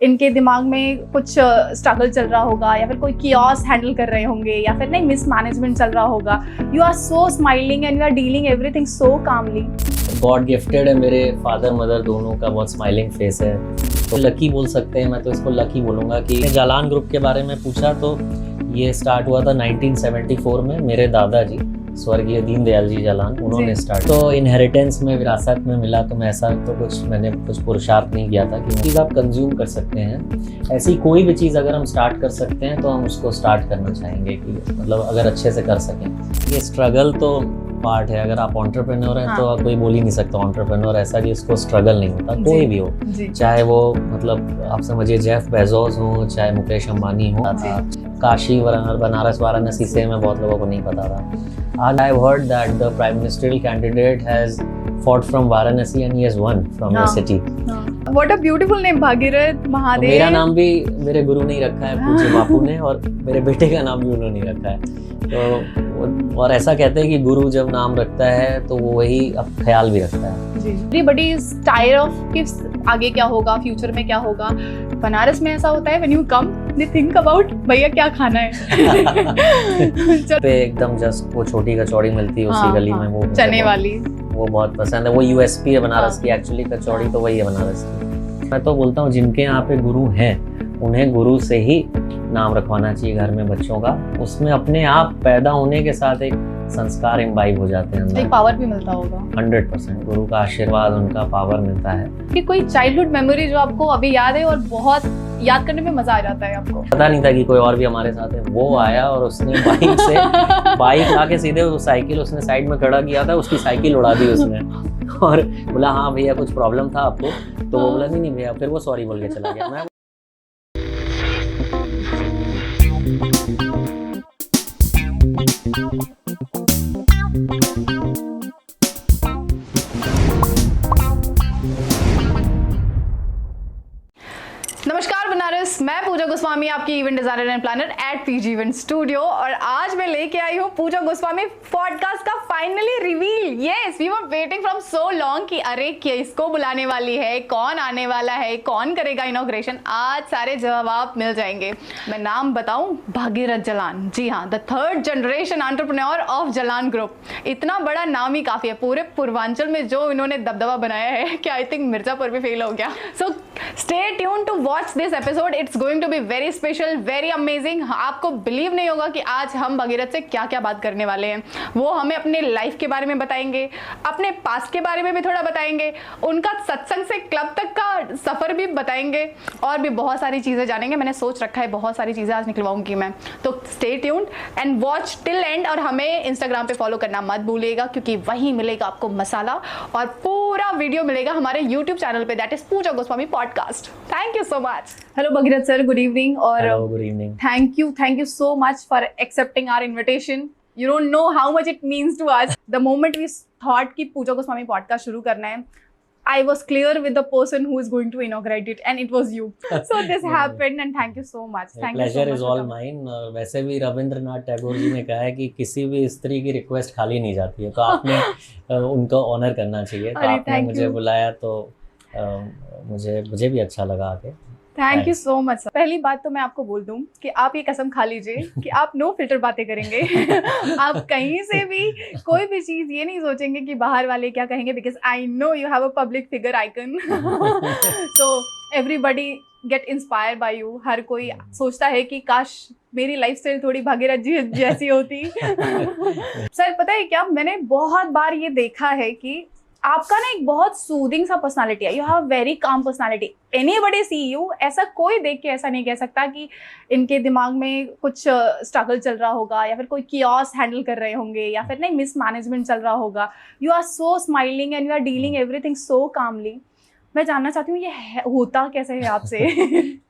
इनके दिमाग में कुछ स्ट्रगल चल रहा होगा, या फिर कोई कियोस हैंडल कर रहे होंगे, या फिर नहीं मिसमैनेजमेंट चल रहा होगा। You are so smiling and you are dealing everything so calmly. God gifted है, मेरे फादर मदर दोनों का बहुत स्माइलिंग फेस है, तो लकी बोल सकते हैं। मैं तो इसको लकी बोलूँगा कि जालान ग्रुप के बारे में पूछा तो ये स्टार्ट हुआ था 1974 में। मेरे दादाजी स्वर्गीय दीनदयाल जी जालान, उन्होंने स्टार्ट, तो इनहेरिटेंस में विरासत में मिला। तो मैं ऐसा तो मैंने कुछ पुरुषार्थ नहीं किया था कि चीज़ आप कंज्यूम कर सकते हैं। ऐसी कोई भी चीज़ अगर हम स्टार्ट कर सकते हैं तो हम उसको स्टार्ट करना चाहेंगे कि मतलब अगर अच्छे से कर सकें। ये स्ट्रगल तो पार्ट है। अगर आप एंटरप्रेन्योर हैं तो कोई बोल ही नहीं सकता एंटरप्रेन्योर ऐसा कि उसको स्ट्रगल नहीं होता। कोई भी हो, चाहे वो मतलब आप समझिए जेफ बेजोस हो, चाहे मुकेश अंबानी हो। काशी बनारस वाराणसी से मैं बहुत लोगों को नहीं पता था। आज I heard that the prime ministerial candidate has fought from Varanasi and he has won from your city. What a beautiful name, Bhagirath Mahadev. तो मेरा नाम भी मेरे गुरु ने ही रखा है, पूज्य बापू ने, और मेरे बेटे का नाम भी उन्होंने रखा है। तो और ऐसा कहते हैं कि गुरु जब नाम रखता है तो वो वही अब ख्याल भी रखता है। Everybody is tired of कि आगे क्या होगा, फ्यूचर में क्या होगा। बनारस में ऐसा होता है when you come they think about भैया क्या खाना है। पे एकदम जस्ट वो छोटी कचौड़ी मिलती है उसी गली में, वो चने वाली, वो बहुत पसंद है। वो यूएसपी है बनारस की, एक्चुअली कचौड़ी तो वही है बनारस की। मैं तो बोलता हूँ जिनके यहाँ पे गुरु हैं उन्हें गुरु से ही नाम रखवाना चाहिए घर में बच्चों का। उसमें अपने आप पैदा होने के साथ एक संस्कार इम्बाइब हो जाते हैं, एक पावर भी मिलता होगा। 100% गुरु का आशीर्वाद, उनका पावर मिलता है। कि कोई चाइल्डहुड मेमोरी जो आपको अभी याद है और बहुत याद करने में मजा आ जाता है आपको? पता नहीं था कि कोई और भी हमारे साथ है। वो आया और उसने बाइक आके सीधे वो साइकिल उसने साइड में खड़ा किया था, उसकी साइकिल उड़ा दी उसने और बोला हाँ भैया कुछ प्रॉब्लम था आपको? तो वो बोला नहीं भैया, फिर वो सॉरी बोल के चला गया। मैं नमस्कार बनारस, मैं पूजा गोस्वामी, आपकी event designer and planner at PG event studio. और आज मैं लेके आई हूँ पूजा गोस्वामी पॉडकास्ट का finally reveal. Yes, we were waiting from so long कि अरे किसको बुलाने वाली है, कौन आने वाला है, कौन करेगा इनॉग्रेशन। आज सारे जवाब मिल जाएंगे। मैं नाम बताऊं, भागीरथ जालान। जी हाँ, the third generation entrepreneur of Jalan group. इतना बड़ा नाम ही काफी है। पूरे पूर्वांचल में जो इन्होंने दबदबा बनाया है कि आई थिंक मिर्जापुर भी फेल हो गया। So stay tune to watch this episode. It's going to be very special, very amazing. आपको बिलीव नहीं होगा कि आज हम भागीरथ से क्या क्या बात करने वाले हैं। वो हमें अपने लाइफ के बारे में बताएंगे, अपने पास्ट के बारे में भी थोड़ा बताएंगे, उनका सत्संग से क्लब तक का सफर भी बताएंगे, और भी बहुत सारी चीजें जानेंगे। मैंने सोच रखा है बहुत सारी चीजें आज निकलवाऊंगी मैं। तो stay tuned and watch till and. और हमें इंस्टाग्राम पे फॉलो करना मत भूलिएगा, क्योंकि वहीं मिलेगा आपको मसाला, और पूरा वीडियो मिलेगा हमारे यूट्यूब चैनल पे, that is Pooja Goswami podcast. Thank you so much. Hello Bhagirath sir, good evening. और good evening. Thank you so much for accepting our invitation. You don't know how much it means to us. The moment we thought कि पूजा Goswami podcast शुरू करना है, I was clear with the person who is going to inaugurate it, and it was you. So this happened, and thank you so much. Thank you so much. Pleasure is all mine. और वैसे भी रविंद्रनाथ टैगोर जी ने कहा है कि किसी भी स्त्री की रिक्वेस्ट खाली नहीं जाती है, तो आपने उनको ऑनर करना चाहिए। तो आपने मुझे बुलाया तो मुझे भी अच्छा लगा आके। Thank you so much sir. पहली बात तो मैं आपको बोल दूं कि आप ये कसम खा लीजिए कि आप नो फिल्टर बातें करेंगे। आप कहीं से भी कोई भी चीज ये नहीं सोचेंगे कि बाहर वाले क्या कहेंगे, because I know you have a public figure icon. So everybody get inspire by you. हर कोई सोचता है कि काश मेरी लाइफस्टाइल थोड़ी भागीरथ जी जैसी होती। सर पता है क्या, मैंने बहुत बार ये देखा है कि आपका ना एक बहुत सूदिंग सा पर्सनालिटी है। You have very calm personality. Anybody see you, ऐसा कोई देख के ऐसा नहीं कह सकता कि इनके दिमाग में कुछ स्ट्रगल चल रहा होगा, या फिर कोई कियोस हैंडल कर रहे होंगे, या फिर नहीं मिसमैनेजमेंट चल रहा होगा। You are so smiling and you are dealing everything so calmly. मैं जानना चाहती हूँ ये होता कैसे है आपसे?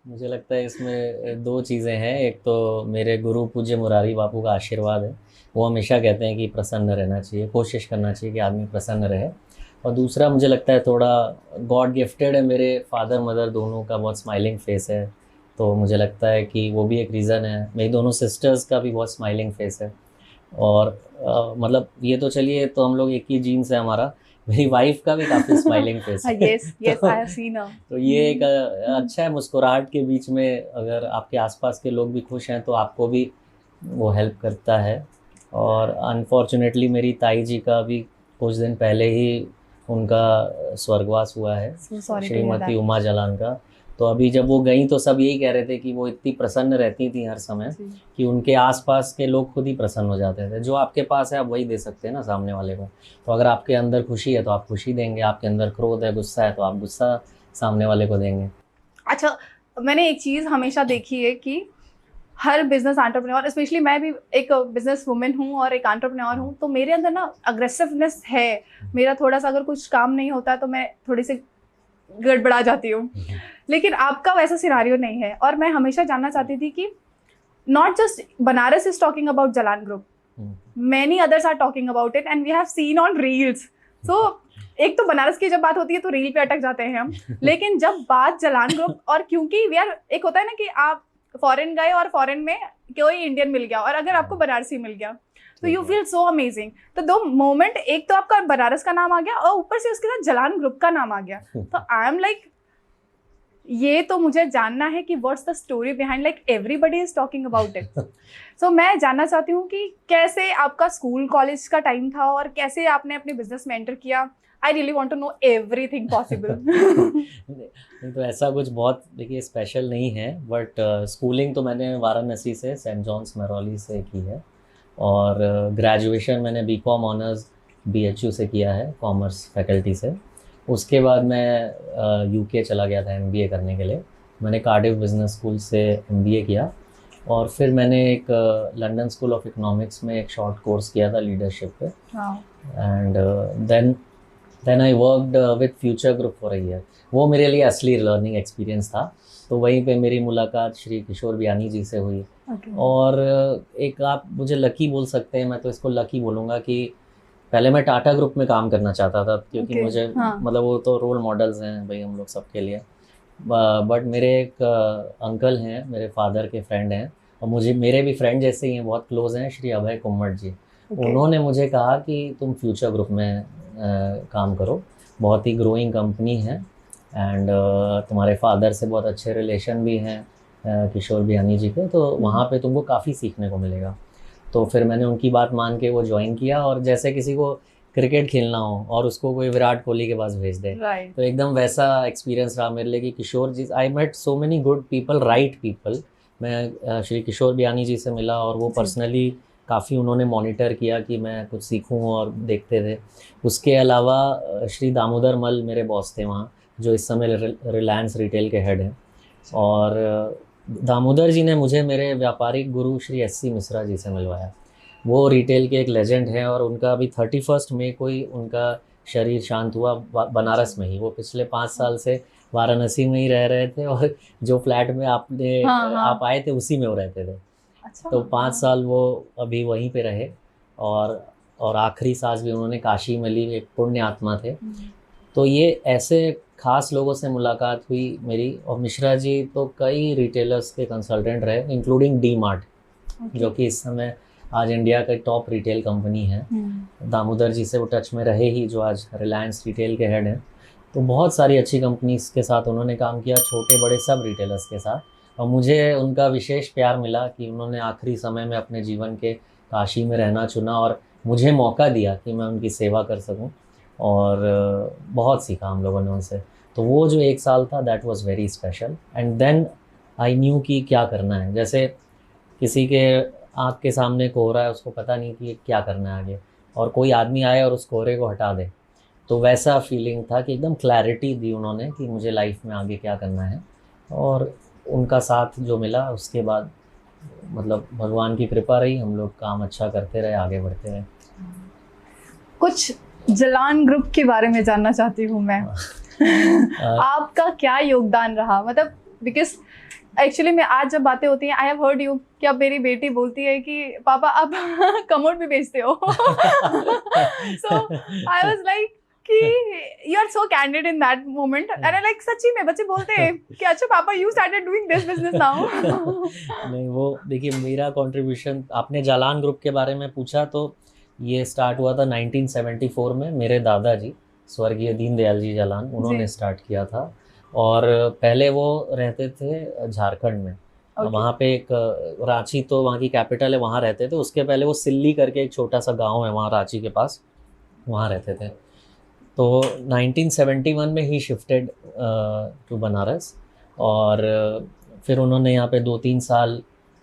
मुझे लगता है इसमें दो चीज़ें हैं। एक तो मेरे गुरु पूज्य मुरारी बापू का आशीर्वाद है। वो हमेशा कहते हैं कि प्रसन्न रहना चाहिए, कोशिश करना चाहिए कि आदमी प्रसन्न रहे। और दूसरा मुझे लगता है थोड़ा गॉड गिफ्टेड है, मेरे फादर मदर दोनों का बहुत स्माइलिंग फेस है। तो मुझे लगता है कि वो भी एक रीज़न है। मेरी दोनों सिस्टर्स का भी बहुत स्माइलिंग फेस है। और मतलब ये तो चलिए, तो हम लोग एक ही जीन्स है हमारा, मेरी वाइफ का भी काफ़ी स्माइलिंग फेस है। Yes yes, I have scene हर। तो ये एक अच्छा है, मुस्कुराहट के बीच में अगर आपके आसपास के लोग भी खुश हैं तो आपको भी वो हेल्प करता है। और अनफॉर्चुनेटली मेरी ताई जी का भी कुछ दिन पहले ही उनका स्वर्गवास हुआ है, So sorry to hear Shrimati that. Uma Jalan का। तो अभी जब वो गई तो सब यही कह रहे थे कि वो इतनी प्रसन्न रहती थी हर समय जी। कि उनके आसपास के लोग खुद ही प्रसन्न हो जाते थे। जो आपके पास है आप वही दे सकते हैं ना सामने वाले को। तो अगर आपके अंदर खुशी है तो आप खुशी देंगे, आपके अंदर क्रोध है, गुस्सा है तो आप गुस्सा सामने वाले को देंगे। अच्छा, मैंने एक चीज़ हमेशा देखी है कि हर बिजनेस एंटरप्रेन्योर, स्पेशली मैं भी एक बिजनेस वुमेन हूँ और एक एंटरप्रेन्योर हूँ, तो मेरे अंदर ना अग्रेसिवनेस है। मेरा थोड़ा सा अगर कुछ काम नहीं होता तो मैं थोड़ी सी गड़बड़ा जाती हूँ, लेकिन आपका वैसा सिनारियो नहीं है। और मैं हमेशा जानना चाहती थी कि not just Banaras is talking about Jalan group, many others are talking about it and we have seen on reels. So एक तो बनारस की जब बात होती है तो रील पे अटक जाते हैं हम, लेकिन जब बात जलान ग्रुप, और क्योंकि वी आर, एक होता है ना कि आप फॉरेन गए और फॉरेन में कोई इंडियन मिल गया और अगर आपको बनारसी मिल गया तो यू फील सो अमेजिंग। तो दो मोमेंट, एक तो आपका बनारस का नाम आ गया और ऊपर से उसके साथ जलान ग्रुप का नाम आ गया। तो आई एम लाइक, ये तो मुझे जानना है कि what's the story behind, like everybody is talking about it. So मैं जानना चाहती हूँ कि कैसे आपका स्कूल कॉलेज का टाइम था और कैसे आपने अपने बिजनेस में एंटर किया। I really want to know everything possible. नहीं तो ऐसा कुछ बहुत देखिए स्पेशल नहीं है, बट स्कूलिंग तो मैंने वाराणसी से सेंट जॉन्स महरौली से की है और ग्रेजुएशन मैंने बीकॉम ऑनर्स BHU से किया है, कॉमर्स फैकल्टी से। उसके बाद मैं UK चला गया था MBA करने के लिए। मैंने कार्डिफ बिजनेस स्कूल से MBA किया और फिर मैंने एक लंदन स्कूल ऑफ इकोनॉमिक्स में एक शॉर्ट कोर्स किया था लीडरशिप पे। And then I worked with Future Group for a year. वो मेरे लिए असली लर्निंग एक्सपीरियंस था। तो वहीं पे मेरी मुलाकात श्री किशोर बियानी जी से हुई। और एक आप मुझे लकी बोल सकते हैं, मैं तो इसको लकी बोलूँगा कि पहले मैं टाटा ग्रुप में काम करना चाहता था क्योंकि मुझे मतलब वो तो रोल मॉडल्स हैं भाई हम लोग सबके लिए। बट मेरे एक अंकल हैं, मेरे फादर के फ्रेंड हैं और मुझे मेरे भी फ्रेंड जैसे ही हैं, बहुत क्लोज हैं, श्री अभय कुम्मट जी। उन्होंने मुझे कहा कि तुम फ्यूचर ग्रुप में काम करो, बहुत ही ग्रोइंग कंपनी है एंड तुम्हारे फादर से बहुत अच्छे रिलेशन भी हैं किशोर बियानी जी के, तो वहाँ पे तुमको काफ़ी सीखने को मिलेगा। तो फिर मैंने उनकी बात मान के वो ज्वाइन किया और जैसे किसी को क्रिकेट खेलना हो और उसको कोई विराट कोहली के पास भेज दे, तो एकदम वैसा एक्सपीरियंस रहा मेरे लिए कि Kishore ji, I met so many good people, right people. मैं श्री किशोर बियानी जी से मिला और वो पर्सनली काफ़ी उन्होंने मॉनिटर किया कि मैं कुछ सीखूं और देखते थे। उसके अलावा श्री दामोदर मल मेरे बॉस थे वहाँ, जो इस समय रिलायंस रिटेल के हेड हैं। और दामोदर जी ने मुझे मेरे व्यापारिक गुरु श्री SC मिश्रा जी से मिलवाया। वो रिटेल के एक लेजेंड हैं और उनका अभी 31 मई को ही उनका शरीर शांत हुआ बनारस में ही। वो पिछले 5 साल से वाराणसी में ही रह रहे थे और जो फ्लैट में आप आए थे उसी में वो रहते थे। अच्छा, तो 5 साल वो अभी वहीं पे रहे और आखिरी सांस भी उन्होंने काशी में ली, एक पुण्य आत्मा थे। तो ये ऐसे खास लोगों से मुलाकात हुई मेरी। और मिश्रा जी तो कई रिटेलर्स के कंसल्टेंट रहे, इंक्लूडिंग DMart, जो कि इस समय आज इंडिया का टॉप रिटेल कंपनी है। दामोदर जी से वो टच में रहे ही, जो आज रिलायंस रिटेल के हेड हैं। तो बहुत सारी अच्छी कंपनीज के साथ उन्होंने काम किया, छोटे बड़े सब रिटेलर्स के साथ। और मुझे उनका विशेष प्यार मिला कि उन्होंने आखिरी समय में अपने जीवन के काशी में रहना चुना और मुझे मौका दिया कि मैं उनकी सेवा कर सकूं। और बहुत सीखा हम लोगों ने उनसे। तो वो जो 1 साल था, that was very special. And then I knew कि क्या करना है। जैसे किसी के आँख के सामने कोहरा है, उसको पता नहीं कि क्या करना है आगे, और कोई आदमी आए और उस कोहरे को हटा दे, तो वैसा फीलिंग था कि एकदम क्लैरिटी दी उन्होंने कि मुझे लाइफ में आगे क्या करना है। और उनका साथ जो मिला उसके बाद मतलब भगवान की कृपा रही, हम लोग काम अच्छा करते रहे, आगे बढ़ते रहे। कुछ जलान ग्रुप के बारे में जानना चाहती हूँ मैं। आपका क्या योगदान रहा, मतलब बिकॉज एक्चुअली मैं आज जब बातें होती हैं, आई हैव हर्ड यू कि अब मेरी बेटी बोलती है कि पापा आप कमोड भी बेचते हो। सो आई वाज लाइक कि you are so candid in that moment and I like सच्ची में बच्चे बोलते हैं कि अच्छा पापा you started doing this business now. नहीं, वो देखिए मेरा कंट्रीब्यूशन, आपने जालान ग्रुप के बारे में पूछा, तो ये स्टार्ट हुआ था 1974 में। मेरे दादाजी स्वर्गीय दीनदयाल जी जालान, उन्होंने स्टार्ट किया था। और पहले वो रहते थे झारखंड में। वहाँ पे एक रांची तो वहाँ की कैपिटल है, वहाँ रहते थे। उसके पहले वो सिल्ली करके एक छोटा सा गांव है वहाँ रांची के पास, वहाँ रहते थे। तो 1971 में ही शिफ्टेड टू बनारस। और फिर उन्होंने यहाँ पे 2-3 साल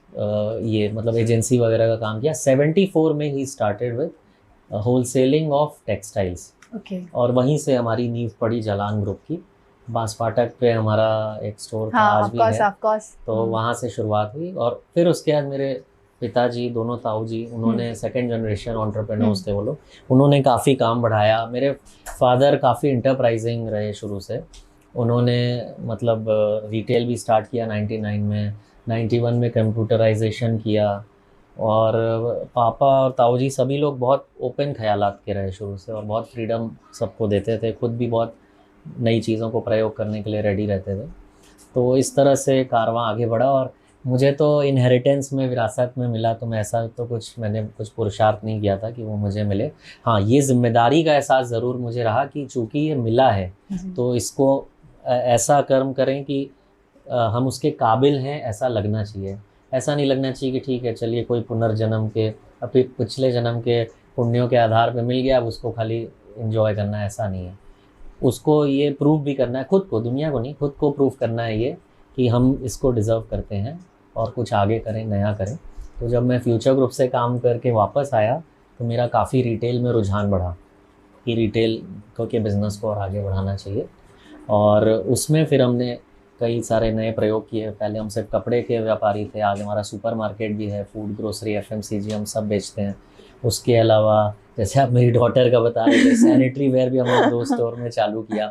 ये मतलब एजेंसी वगैरह का काम किया। 74 में he started with wholesaling of textiles. और वहीं से हमारी नींव पड़ी जालान ग्रुप की। बांसफाटक पे हमारा एक स्टोर था, आज भी है। तो वहाँ से शुरुआत हुई। और फिर उसके बाद मेरे पिताजी, दोनों ताऊ जी, उन्होंने सेकंड जनरेशन एंटरप्रेन्योर्स थे वो लोग, उन्होंने काफ़ी काम बढ़ाया। मेरे फादर काफ़ी इंटरप्राइजिंग रहे शुरू से। उन्होंने मतलब रिटेल भी स्टार्ट किया 99 में, 91 में कंप्यूटराइजेशन किया। और पापा और ताऊ जी सभी लोग बहुत ओपन ख्यालात के रहे शुरू से, और बहुत फ्रीडम सबको देते थे, खुद भी बहुत नई चीज़ों को प्रयोग करने के लिए रेडी रहते थे। तो इस तरह से कारवां आगे बढ़ा। और मुझे तो इनहेरिटेंस में, विरासत में मिला, तो मैं ऐसा तो मैंने कुछ पुरुषार्थ नहीं किया था कि वो मुझे मिले। हाँ, ये जिम्मेदारी का एहसास ज़रूर मुझे रहा कि चूँकि ये मिला है तो इसको ऐसा कर्म करें कि हम उसके काबिल हैं ऐसा लगना चाहिए। ऐसा नहीं लगना चाहिए कि ठीक है चलिए कोई पुनर्जन्म के, अपने पिछले जन्म के पुण्यों के आधार पर मिल गया, अब उसको खाली इंजॉय करना है, ऐसा नहीं है। उसको ये प्रूव भी करना है खुद को, दुनिया को नहीं, खुद को प्रूव करना है ये कि हम इसको डिज़र्व करते हैं और कुछ आगे करें, नया करें। तो जब मैं फ्यूचर ग्रुप से काम करके वापस आया तो मेरा काफ़ी रिटेल में रुझान बढ़ा कि रिटेल के बिज़नेस को और आगे बढ़ाना चाहिए। और उसमें फिर हमने कई सारे नए प्रयोग किए। पहले हम सिर्फ कपड़े के व्यापारी थे, आज हमारा सुपरमार्केट भी है, फूड, ग्रोसरी, FMCG हम सब बेचते हैं। उसके अलावा जैसे आप मेरी डॉटर का बता रहे थे, सैनिटरी वेयर भी हमने 2 स्टोर में चालू किया।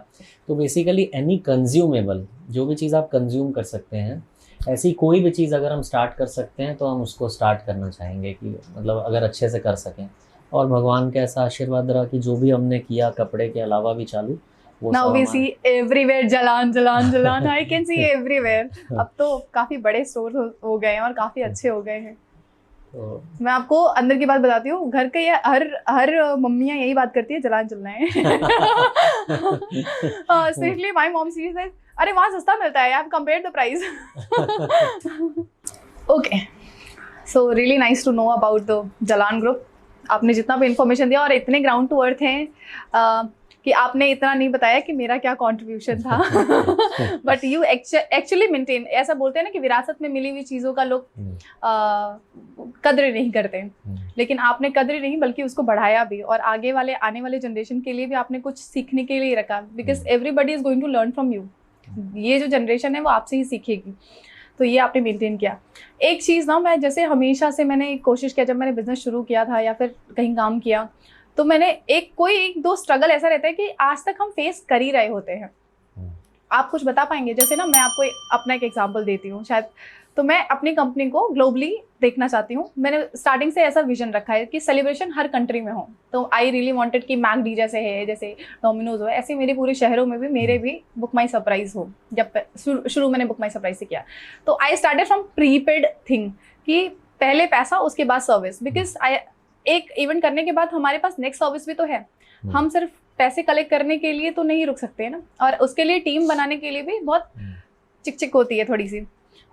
तो बेसिकली एनी कंज्यूमेबल, जो भी चीज़ आप कंज्यूम कर सकते हैं, ऐसी कोई भी चीज़ अगर हम स्टार्ट कर सकते हैं तो हम उसको स्टार्ट करना चाहेंगे कि मतलब अगर अच्छे से कर सकें। और भगवान का ऐसा आशीर्वाद रहा कि जो भी हमने किया कपड़े के अलावा भी चालू, वो Now we see everywhere Jalan Jalan Jalan. I can see everywhere। अब तो काफ़ी बड़े स्टोर हो गए हैं और काफ़ी अच्छे हो गए हैं। तो मैं आपको अंदर की बात बताती हूँ, घर के हर मम्मियाँ यही बात करती है, जलान चलना है। Specially my mom she says, अरे वहाँ सस्ता मिलता है, I have compared the price. Okay, so really nice to know about the Jalan group. आपने जितना भी इंफॉर्मेशन दिया और इतने ग्राउंड टू अर्थ हैं कि आपने इतना नहीं बताया कि मेरा क्या कंट्रीब्यूशन था। बट यू एक्चुअली मेंटेन, ऐसा बोलते हैं ना कि विरासत में मिली हुई चीज़ों का लोग कद्र नहीं करते, लेकिन आपने कद्र नहीं बल्कि उसको बढ़ाया भी, और आगे वाले आने वाले जनरेशन के लिए भी आपने कुछ सीखने के लिए रखा, because everybody is going to learn from you. ये जो जनरेशन है वो आपसे ही सीखेगी, तो ये आपने मेंटेन किया। एक चीज़ ना, मैं जैसे हमेशा से मैंने कोशिश किया, जब मैंने बिजनेस शुरू किया था या फिर कहीं काम किया, तो मैंने एक दो स्ट्रगल ऐसा रहता है कि आज तक हम फेस कर ही रहे होते हैं। आप कुछ बता पाएंगे? जैसे ना मैं आपको अपना एक एग्जांपल देती हूँ शायद। तो मैं अपनी कंपनी को ग्लोबली देखना चाहती हूँ। मैंने स्टार्टिंग से ऐसा विजन रखा है कि सेलिब्रेशन हर कंट्री में हो। तो आई रियली वांटेड कि मैकडी जैसे है, जैसे डोमिनोज हो, ऐसे मेरे पूरे शहरों में भी मेरे भी बुक माई सरप्राइज हो। जब शुरू मैंने बुक माई सरप्राइज से किया, तो आई स्टार्टेड फ्रॉम प्रीपेड थिंग कि पहले पैसा उसके बाद सर्विस, बिकॉज एक इवेंट करने के बाद हमारे पास नेक्स्ट सर्विस भी तो है। हम सिर्फ पैसे कलेक्ट करने के लिए तो नहीं रुक सकते ना, और उसके लिए टीम बनाने के लिए भी बहुत चिक होती है थोड़ी सी।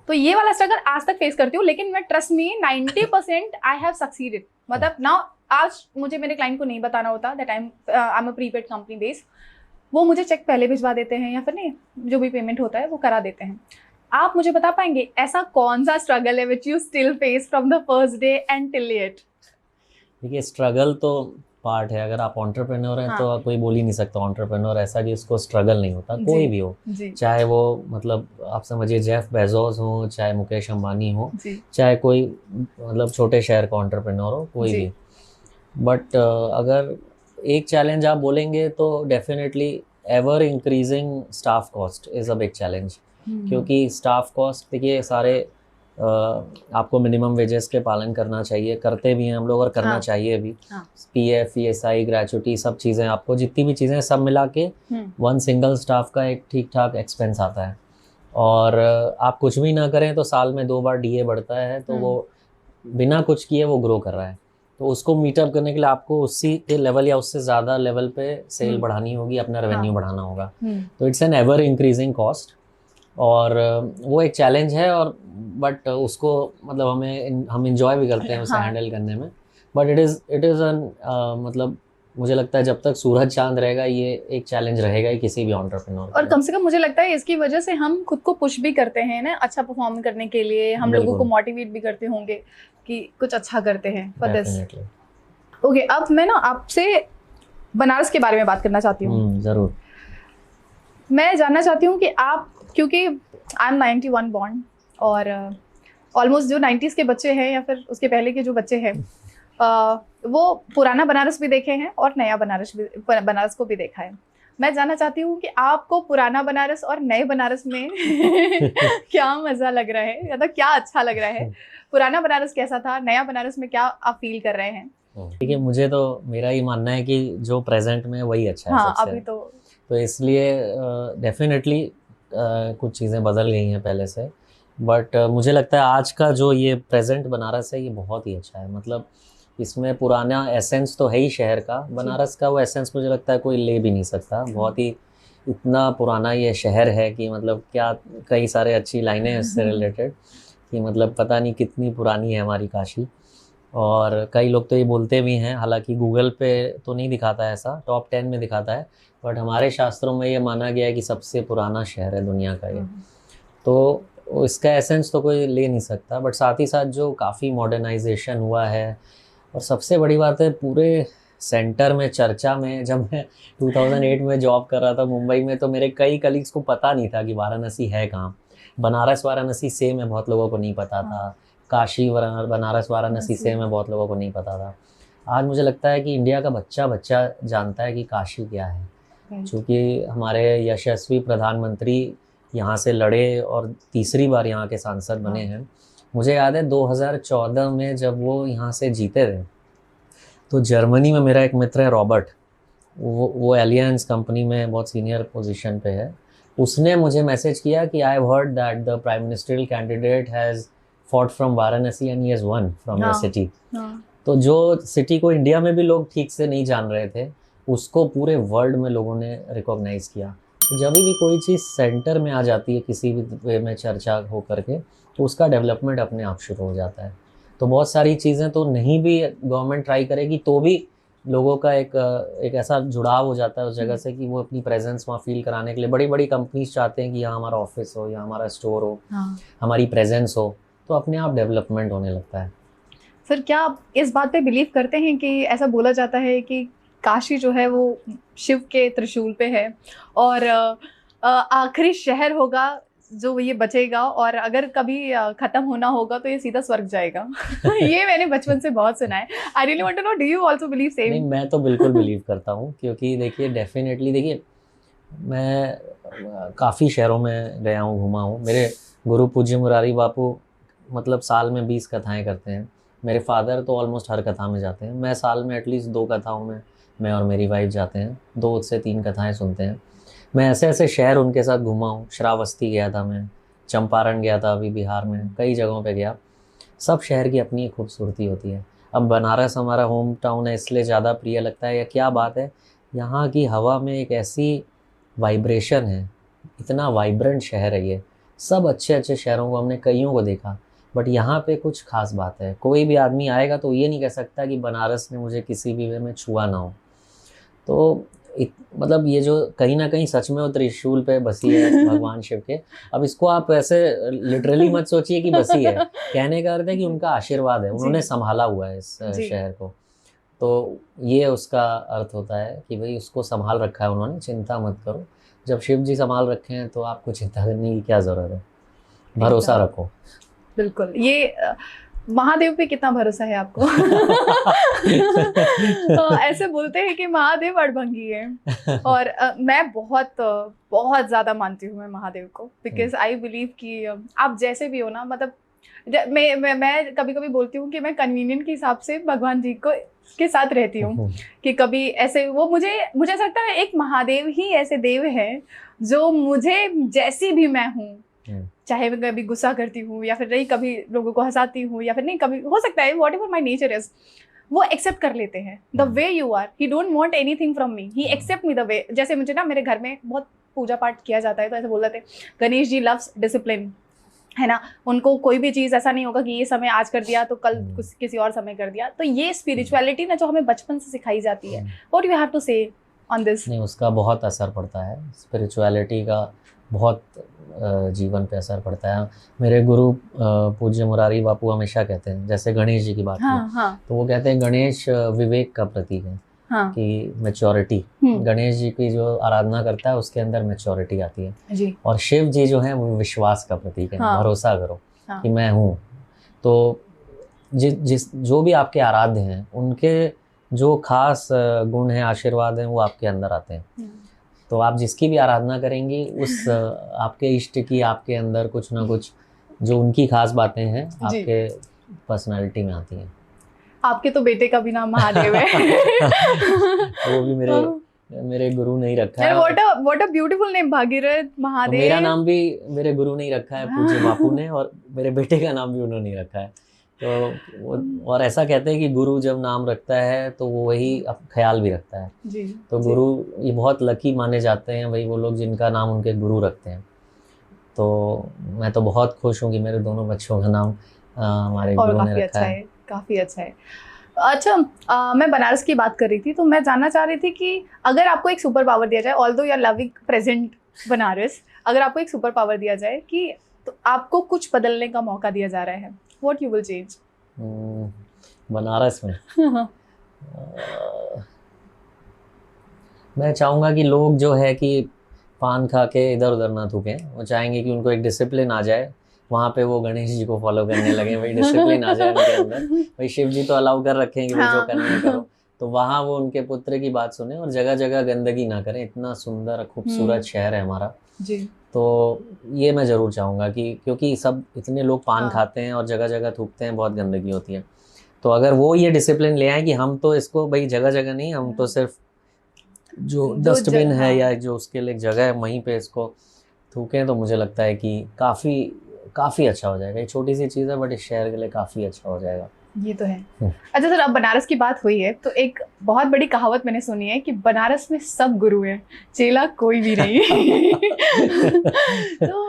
तो ये वाला स्ट्रगल आज तक फेस करती हूँ, लेकिन मैं trust me 90% I have succeeded. मतलब नाउ आज मुझे मेरे क्लाइंट को नहीं बताना होता that I am a prepaid company base, वो मुझे चेक पहले भिजवा देते हैं या फिर नहीं, जो भी पेमेंट होता है वो करा देते हैं। आप मुझे बता पाएंगे ऐसा कौन सा स्ट्रगल है which you still face from the first day and till yet? देखिए, स्ट्रगल तो पार्ट है। अगर आप एंटरप्रेन्योर हैं तो कोई बोल ही नहीं सकता एंटरप्रेन्योर ऐसा कि उसको स्ट्रगल नहीं होता। कोई भी हो, चाहे वो मतलब आप समझिए जेफ बेजोस हो, चाहे मुकेश अंबानी हो, चाहे कोई मतलब छोटे शहर का एंटरप्रेन्योर हो, कोई भी। बट अगर एक चैलेंज आप बोलेंगे तो definitely ever increasing staff cost is a big challenge. क्योंकि स्टाफ कॉस्ट, देखिए, सारे आपको मिनिमम वेजेस के पालन करना चाहिए, करते भी हैं हम लोग और करना चाहिए भी। PF, ESI, ग्रेचुटी, सब चीज़ें, आपको जितनी भी चीज़ें सब मिला के वन सिंगल स्टाफ का एक ठीक ठाक एक्सपेंस आता है। और आप कुछ भी ना करें तो साल में 2 बार DA बढ़ता है, तो वो बिना कुछ किए वो ग्रो कर रहा है। तो उसको मीटअप करने के लिए आपको उसी के लेवल या उससे ज़्यादा लेवल पे सेल बढ़ानी होगी, अपना रेवेन्यू बढ़ाना होगा। तो it's an ever increasing cost, और वो एक चैलेंज है, और बट उसको मतलब हम इंजॉय भी करते हैं उसे हैंडल करने में। बट इट इज़ एन मतलब मुझे लगता है जब तक सूरज चांद रहेगा ये एक चैलेंज रहेगा ही किसी भी एंटरप्रेन्योर। और कम से कम मुझे लगता है इसकी वजह से हम खुद को पुश भी करते हैं ना अच्छा परफॉर्म करने के लिए, हम लोगों को मोटिवेट भी करते होंगे कि कुछ अच्छा करते हैं फॉर दिस। ओके, अब मैं ना आपसे बनारस के बारे में बात करना चाहती हूँ। जरूर। मैं जानना चाहती हूँ कि आप, क्योंकि आई एम 91 बॉर्न, और ऑलमोस्ट जो 90s के बच्चे हैं या फिर उसके पहले के जो बच्चे हैं वो पुराना बनारस भी देखे हैं और नया बनारस को भी देखा है। मैं जानना चाहती हूँ कि आपको पुराना बनारस और नए बनारस में क्या मज़ा लग रहा है, या तो क्या अच्छा लग रहा है? पुराना बनारस कैसा था, नया बनारस में क्या आप फील कर रहे हैं? ठीक है, मुझे तो मेरा ही मानना है कि जो प्रेजेंट में वही अच्छा है। हाँ, अभी तो इसलिए डेफिनेटली कुछ चीज़ें बदल गई हैं पहले से, बट मुझे लगता है आज का जो ये प्रेजेंट बनारस है ये बहुत ही अच्छा है। मतलब इसमें पुराना एसेंस तो है ही शहर का, बनारस का वो एसेंस मुझे लगता है कोई ले भी नहीं सकता। बहुत ही इतना पुराना ये शहर है कि मतलब क्या, कई सारे अच्छी लाइनें हैं इससे रिलेटेड कि मतलब पता नहीं कितनी पुरानी है हमारी काशी। और कई लोग तो ये बोलते भी हैं, हालांकि गूगल पे तो नहीं दिखाता है ऐसा, टॉप 10 में दिखाता है, बट हमारे शास्त्रों में ये माना गया है कि सबसे पुराना शहर है दुनिया का ये। तो इसका एसेंस तो कोई ले नहीं सकता, बट साथ ही साथ जो काफ़ी मॉडर्नाइजेशन हुआ है, और सबसे बड़ी बात है पूरे सेंटर में चर्चा में, जब मैं 2008 में जॉब कर रहा था मुंबई में, तो मेरे कई कलीग्स को पता नहीं था कि वाराणसी है कहाँ। बनारस वाराणसी सेम है, बहुत लोगों को नहीं पता था। काशी बनारस वाराणसी सेम है, बहुत लोगों को नहीं पता था। आज मुझे लगता है कि इंडिया का बच्चा बच्चा जानता है कि काशी क्या है, क्योंकि हमारे यशस्वी प्रधानमंत्री यहाँ से लड़े और तीसरी बार यहाँ के सांसद बने हैं। मुझे याद है 2014 में जब वो यहाँ से जीते थे, तो जर्मनी में मेरा एक मित्र है रॉबर्ट, वो एलियंस कंपनी में बहुत सीनियर पोजीशन पे है। उसने मुझे मैसेज किया कि I have heard that the prime ministerial candidate has fought from Varanasi and he has one from your city. तो जो सिटी को इंडिया में भी लोग ठीक से नहीं जान रहे थे, उसको पूरे वर्ल्ड में लोगों ने रिकॉग्नाइज़ किया। तो जब भी कोई चीज़ सेंटर में आ जाती है किसी भी वे में चर्चा हो करके, तो उसका डेवलपमेंट अपने आप शुरू हो जाता है। तो बहुत सारी चीज़ें तो नहीं भी गवर्नमेंट ट्राई करेगी तो भी लोगों का एक ऐसा जुड़ाव हो जाता है उस जगह से कि वो अपनी प्रेजेंस वहाँ फील कराने के लिए बड़ी बड़ी कंपनीज चाहते हैं कि यहाँ हमारा ऑफिस हो, यहाँ हमारा स्टोर हो, हमारी प्रेजेंस हो, तो अपने आप डेवलपमेंट होने लगता है। सर, क्या आप इस बात पे बिलीव करते हैं कि ऐसा बोला जाता है कि काशी जो है वो शिव के त्रिशूल पे है, और आखिरी शहर होगा जो ये बचेगा, और अगर कभी खत्म होना होगा तो ये सीधा स्वर्ग जाएगा? ये मैंने बचपन से बहुत सुना है। I really want to know, do you also believe same? नहीं, मैं तो बिल्कुल बिलीव करता हूँ, क्योंकि देखिए डेफिनेटली देखिए मैं काफ़ी शहरों में गया हूँ, घूमा हूँ। मेरे गुरु पूज्य मुरारी बापू मतलब साल में 20 कथाएँ करते हैं। मेरे फादर तो ऑलमोस्ट हर कथा में जाते हैं। मैं साल में एटलीस्ट 2 कथाओं में मैं और मेरी वाइफ जाते हैं, 2 से 3 कथाएं सुनते हैं। मैं ऐसे ऐसे शहर उनके साथ घूमा हूँ। श्रावस्ती गया था मैं, चंपारण गया था अभी बिहार में, कई जगहों पे गया। सब शहर की अपनी खूबसूरती होती है। अब बनारस हमारा होम टाउन है इसलिए ज़्यादा प्रिय लगता है। या क्या बात है, यहाँ की हवा में एक ऐसी वाइब्रेशन है, इतना वाइब्रेंट शहर है ये। सब अच्छे अच्छे शहरों को हमने कईयों को देखा, बट यहाँ पे कुछ खास बात है। कोई भी आदमी आएगा तो ये नहीं कह सकता कि बनारस ने मुझे किसी भी वे में छुआ ना हो। तो मतलब ये जो कहीं ना कहीं सच में वो त्रिशूल पे बसी है भगवान शिव के। अब इसको आप ऐसे लिटरली मत सोचिए कि बसी है, कहने का अर्थ है कि उनका आशीर्वाद है, उन्होंने संभाला हुआ है इस शहर को। तो ये उसका अर्थ होता है कि भाई उसको संभाल रखा है उन्होंने, चिंता मत करो। जब शिव जी संभाल रखे हैं तो आपको चिंता करने की क्या ज़रूरत है, भरोसा रखो। बिल्कुल। ये महादेव पे कितना भरोसा है आपको? तो ऐसे बोलते हैं कि महादेव अड़भंगी है, और मैं बहुत बहुत ज़्यादा मानती हूँ मैं महादेव को, बिकॉज आई बिलीव कि आप जैसे भी हो ना, मतलब मैं कभी कभी बोलती हूँ कि मैं कन्वीनियंट के हिसाब से भगवान जी को के साथ रहती हूँ, कि कभी ऐसे वो मुझे ऐसा लगता है एक महादेव ही ऐसे देव है जो मुझे जैसी भी मैं हूँ, चाहे मैं कभी गुस्सा करती हूँ या फिर नहीं, कभी लोगों को हंसाती हूँ या फिर नहीं, कभी हो सकता है whatever my nature is, वो एक्सेप्ट कर लेते हैं the way you are. He don't want anything from me, he accept me the way. जैसे मुझे ना मेरे घर में बहुत पूजा पाठ किया जाता है तो ऐसे बोल रहे थे गणेश जी लव्स डिसिप्लिन, है ना. उनको कोई भी चीज़ ऐसा नहीं होगा कि ये समय आज कर दिया तो कल किसी और समय कर दिया. तो ये स्पिरिचुअलिटी ना जो हमें बचपन से सिखाई जाती है, what you have to say on this? नहीं, उसका बहुत असर पड़ता है, स्पिरिचुअलिटी का बहुत जीवन पे असर पड़ता है. मेरे गुरु पूज्य मुरारी बापू हमेशा कहते हैं, जैसे गणेश जी की बात की, तो वो कहते हैं गणेश विवेक का प्रतीक है. कि मैच्योरिटी, गणेश जी की जो आराधना करता है उसके अंदर मैच्योरिटी आती है जी. और शिव जी जो है वो विश्वास का प्रतीक है. भरोसा करो कि मैं हूँ. तो जिस जो भी आपके आराध्य हैं उनके जो खास गुण हैं, आशीर्वाद हैं, वो आपके अंदर आते हैं. तो आप जिसकी भी आराधना करेंगी उस आपके इष्ट की आपके अंदर कुछ ना कुछ जो उनकी खास बातें हैं आपके पर्सनालिटी में आती हैं. आपके तो बेटे का भी नाम महादेव है. वो भी मेरे गुरु ने ही रखा है. What a beautiful name, Bhagirath Mahadev. मेरा नाम भी मेरे गुरु ने ही रखा है, पूज्य बापू ने, और मेरे बेटे का नाम भी उन्होंने ही रखा है. तो और ऐसा कहते हैं कि गुरु जब नाम रखता है तो वो वही ख्याल भी रखता है जी. तो गुरु ये बहुत लकी माने जाते हैं भाई वो लोग जिनका नाम उनके गुरु रखते हैं. तो मैं तो बहुत खुश हूँ कि मेरे दोनों बच्चों का नाम हमारे गुरु ने रखा है. काफ़ी अच्छा है. अच्छा, मैं बनारस की बात कर रही थी तो मैं जानना चाह रही थी कि अगर आपको एक सुपर पावर दिया जाए, although you are loving present Banaras, अगर आपको एक सुपर पावर दिया जाए कि तो आपको कुछ बदलने का मौका दिया जा रहा है, what you will change? Banaras में मैं चाहूँगा कि लोग जो है कि पान खा के इधर उधर ना थूकें. वो चाहेंगे कि उनको एक डिसिप्लिन आ जाए, वहाँ पे वो गणेश जी को फॉलो करने लगे, भाई डिसिप्लिन आ जाए उनके अंदर. भाई शिव जी तो अलाउ कर रखे हैं कि भाई जो करना है करो. तो वहाँ वो उनके पुत्र की बात सुने और जगह जगह गंदगी ना करें. इतना सुंदर खूबसूरत शहर है हमारा जी. तो ये मैं ज़रूर चाहूँगा कि क्योंकि सब इतने लोग पान खाते हैं और जगह जगह थूकते हैं, बहुत गंदगी होती है. तो अगर वो ये डिसिप्लिन ले आए कि हम तो इसको भाई जगह जगह नहीं, हम तो सिर्फ जो डस्टबिन है या जो उसके लिए जगह है वहीं पे इसको थूकें, तो मुझे लगता है कि काफ़ी अच्छा हो जाएगा. एक छोटी सी चीज़ है बट इस शहर के लिए काफ़ी अच्छा हो जाएगा. ये तो है. अच्छा सर, अब बनारस की बात हुई है तो एक बहुत बड़ी कहावत मैंने सुनी है कि बनारस में सब गुरु हैं, चेला कोई भी नहीं. तो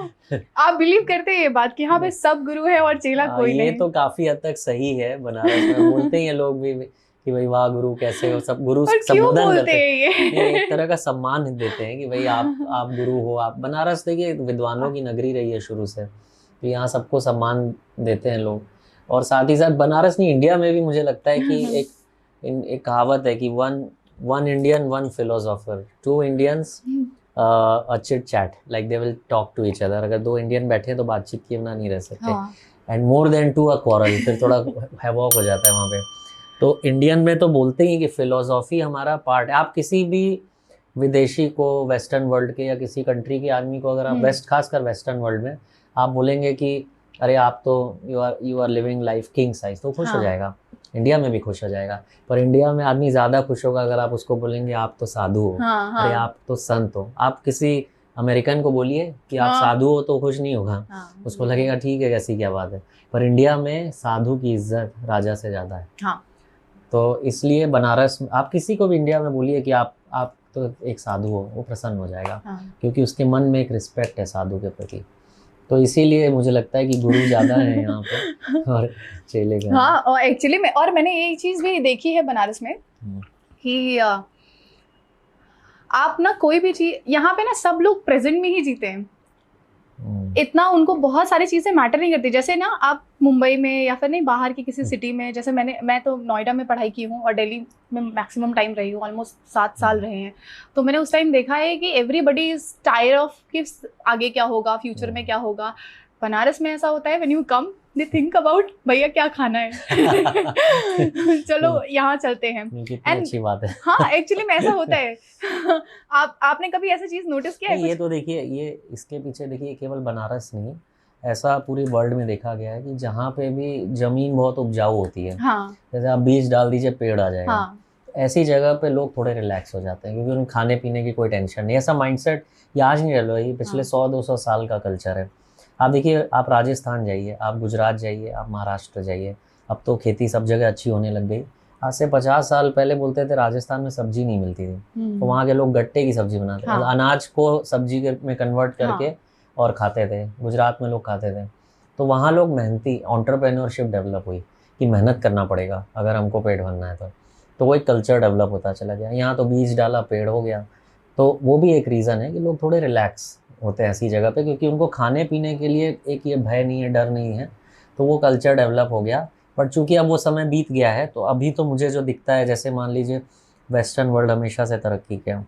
आप बिलीव करते हैं ये बात कि हाँ भाई सब गुरु है और चेला कोई नहीं? ये तो काफ़ी हद तक सही है. बनारस में बोलते हैं लोग भी कि भाई वाह गुरु कैसे हो, सब गुरु संबोधन करते हैं. ये एक तरह का सम्मान देते हैं कि भाई आप गुरु हो. आप बनारस देखिए विद्वानों की नगरी रही है शुरू से, तो यहाँ सबको सम्मान देते हैं लोग. और साथ ही साथ बनारस नहीं, इंडिया में भी मुझे लगता है कि एक कहावत है कि one Indian one philosopher, two Indians a chit chat, like they will talk to each other. अगर दो इंडियन बैठे हैं तो बातचीत किए बिना नहीं रह सकते. And more than two a quarrel, फिर थोड़ा हैवॉक हो जाता है वहाँ पे. तो इंडियन में तो बोलते ही कि फिलोसॉफी हमारा पार्ट है. आप किसी भी विदेशी को, वेस्टर्न वर्ल्ड के या किसी कंट्री के आदमी को अगर आप खासकर वेस्टर्न वर्ल्ड में आप बोलेंगे कि अरे आप तो you are living life king size, तो खुश हो जाएगा. इंडिया में भी खुश हो जाएगा. पर इंडिया में आदमी ज़्यादा खुश होगा अगर आप उसको बोलेंगे आप तो साधु हो. अरे आप तो संत हो. आप किसी अमेरिकन को बोलिए कि आप साधु हो तो खुश नहीं होगा. उसको लगेगा ठीक है कैसी क्या बात है. पर इंडिया में साधु की इज्जत राजा से ज़्यादा है. तो इसलिए बनारस में आप किसी को भी इंडिया में बोलिए कि आप तो एक साधु हो, वो प्रसन्न हो जाएगा. क्योंकि उसके मन में एक रिस्पेक्ट है साधु के प्रति. तो इसीलिए मुझे लगता है कि गुरु ज़्यादा है यहाँ पे और चेले का. हाँ, और एक्चुअली में और मैंने ये चीज़ भी देखी है बनारस में कि आप ना कोई भी चीज़ यहाँ पे ना सब लोग प्रेजेंट में ही जीते हैं. इतना उनको बहुत सारी चीज़ें मैटर नहीं करती. जैसे ना आप मुंबई में या फिर नहीं बाहर की किसी सिटी में, जैसे मैं तो नोएडा में पढ़ाई की हूँ और दिल्ली में मैक्सिमम टाइम रही हूँ, ऑलमोस्ट 7 साल रहे हैं. तो मैंने उस टाइम देखा है कि एवरीबडी इज टायर्ड ऑफ कि आगे क्या होगा, फ्यूचर में क्या होगा. बनारस में ऐसा होता है when you come they think about भैया क्या खाना है. चलो यहाँ चलते हैं. अच्छी बात है. हाँ, एक्चुअली में ऐसा होता है. आपने कभी ऐसा चीज नोटिस किया है? ये तो देखिए, ये इसके पीछे देखिए केवल बनारस नहीं, ऐसा पूरी वर्ल्ड में देखा गया है कि जहाँ पे भी जमीन बहुत उपजाऊ होती है, जैसे आप बीज डाल दीजिए पेड़ आ जाएगा. ऐसी जगह पे लोग थोड़े रिलैक्स हो जाते हैं क्योंकि उन्हें खाने पीने की कोई टेंशन नहीं. ऐसा माइंडसेट ये आज नहीं रहा, ये पिछले 100-200 साल का कल्चर है. आप देखिए, आप राजस्थान जाइए, आप गुजरात जाइए, आप महाराष्ट्र जाइए, अब तो खेती सब जगह अच्छी होने लग गई. आज से 50 साल पहले बोलते थे राजस्थान में सब्जी नहीं मिलती थी, तो वहाँ के लोग गट्टे की सब्जी बनाते थे, हाँ। अनाज को सब्जी में कन्वर्ट करके और खाते थे। गुजरात में लोग खाते थे, तो वहाँ लोग मेहनती एंटरप्रेन्योरशिप डेवलप हुई कि मेहनत करना पड़ेगा अगर हमको पेट भरना है तो वो एक कल्चर डेवलप होता चला गया। यहाँ तो बीज डाला पेड़ हो गया, तो वो भी एक रीज़न है कि लोग थोड़े रिलैक्स होते हैं ऐसी जगह पे, क्योंकि उनको खाने पीने के लिए एक ये भय नहीं है, डर नहीं है, तो वो कल्चर डेवलप हो गया। बट चूंकि अब वो समय बीत गया है, तो अभी तो मुझे जो दिखता है, जैसे मान लीजिए वेस्टर्न वर्ल्ड हमेशा से तरक्की किया,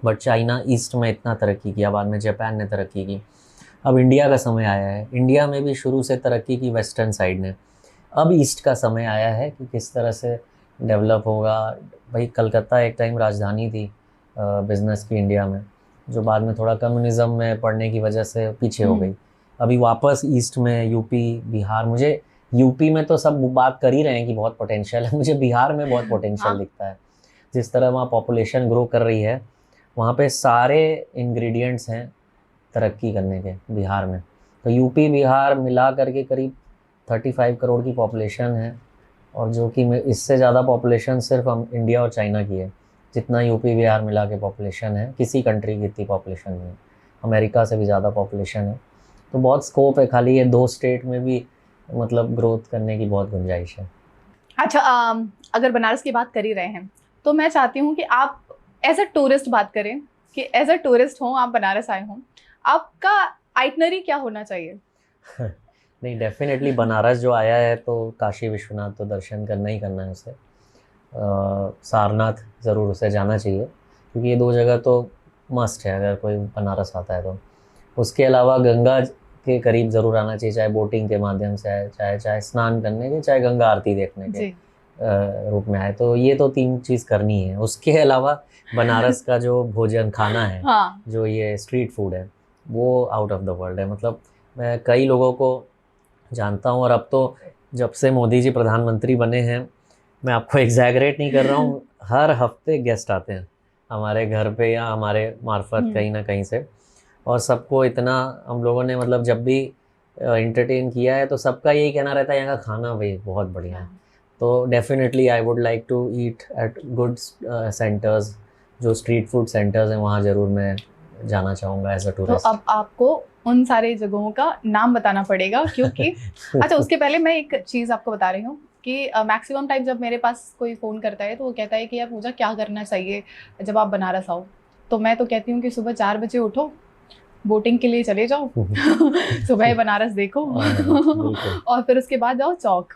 बट चाइना ईस्ट में इतना तरक्की किया, बाद में जापान ने तरक्की की, अब इंडिया का समय आया है। इंडिया में भी शुरू से तरक्की की वेस्टर्न साइड ने, अब ईस्ट का समय आया है कि किस तरह से डेवलप होगा। भाई कलकत्ता एक टाइम राजधानी थी बिज़नेस की इंडिया में, जो बाद में थोड़ा कम्युनिज्म में पढ़ने की वजह से पीछे हो गई। अभी वापस ईस्ट में यूपी बिहार, मुझे यूपी में तो सब बात कर ही रहे हैं कि बहुत पोटेंशियल है, मुझे बिहार में बहुत पोटेंशियल दिखता है। जिस तरह वहाँ पॉपुलेशन ग्रो कर रही है, वहाँ पे सारे इंग्रेडिएंट्स हैं तरक्की करने के बिहार में। तो यूपी बिहार मिला करके करीब 35 करोड़ की पॉपुलेशन है, और जो कि इससे ज़्यादा पॉपुलेशन सिर्फ हम इंडिया और चाइना की है। जितना यूपी बिहार मिला के पॉपुलेशन है, किसी कंट्री की इतनी पॉपुलेशन नहीं है, अमेरिका से भी ज़्यादा पॉपुलेशन है। तो बहुत स्कोप है, खाली ये 2 स्टेट में भी मतलब ग्रोथ करने की बहुत गुंजाइश है। अच्छा, अगर बनारस की बात कर ही रहे हैं, तो मैं चाहती हूँ कि आप एज अ टूरिस्ट बात करें, कि एज अ टूरिस्ट हों, आप बनारस आए हों, आपका आइटनरी क्या होना चाहिए? नहीं, डेफिनेटली बनारस जो आया है तो काशी विश्वनाथ तो दर्शन करना ही करना है उसे। सारनाथ ज़रूर उसे जाना चाहिए, क्योंकि ये 2 जगह तो मस्ट है अगर कोई बनारस आता है तो। उसके अलावा गंगा के करीब ज़रूर आना चाहिए, चाहे बोटिंग के माध्यम से आए, चाहे स्नान करने के, चाहे गंगा आरती देखने के रूप में आए। तो ये तो 3 चीज़ करनी है। उसके अलावा बनारस का जो भोजन खाना है, हाँ। जो ये स्ट्रीट फूड है, वो आउट ऑफ द वर्ल्ड है। मतलब मैं कई लोगों को जानता हूँ, और अब तो जब से मोदी जी प्रधानमंत्री बने हैं, मैं आपको एग्जैगरेट नहीं कर रहा हूँ, हर हफ्ते गेस्ट आते हैं हमारे घर पे या हमारे मार्फत कहीं ना कहीं से, और सबको इतना हम लोगों ने मतलब जब भी इंटरटेन किया है तो सबका यही कहना रहता है यहाँ का खाना भाई बहुत बढ़िया है। तो definitely I would like to eat at good centres, जो स्ट्रीट फूड सेंटर्स हैं, वहाँ ज़रूर मैं जाना चाहूँगा एज अ टूरिस्ट। तो अब आपको उन सारे जगहों का नाम बताना पड़ेगा, क्योंकि अच्छा, उसके पहले मैं एक चीज़ आपको बता रही हूँ कि मैक्सिमम टाइम जब मेरे पास कोई फ़ोन करता है तो वो कहता है कि यार पूजा क्या करना चाहिए जब आप बनारस आओ, तो मैं तो कहती हूँ कि सुबह 4 बजे उठो, बोटिंग के लिए चले जाओ, सुबह बनारस देखो, और फिर उसके बाद जाओ चौक,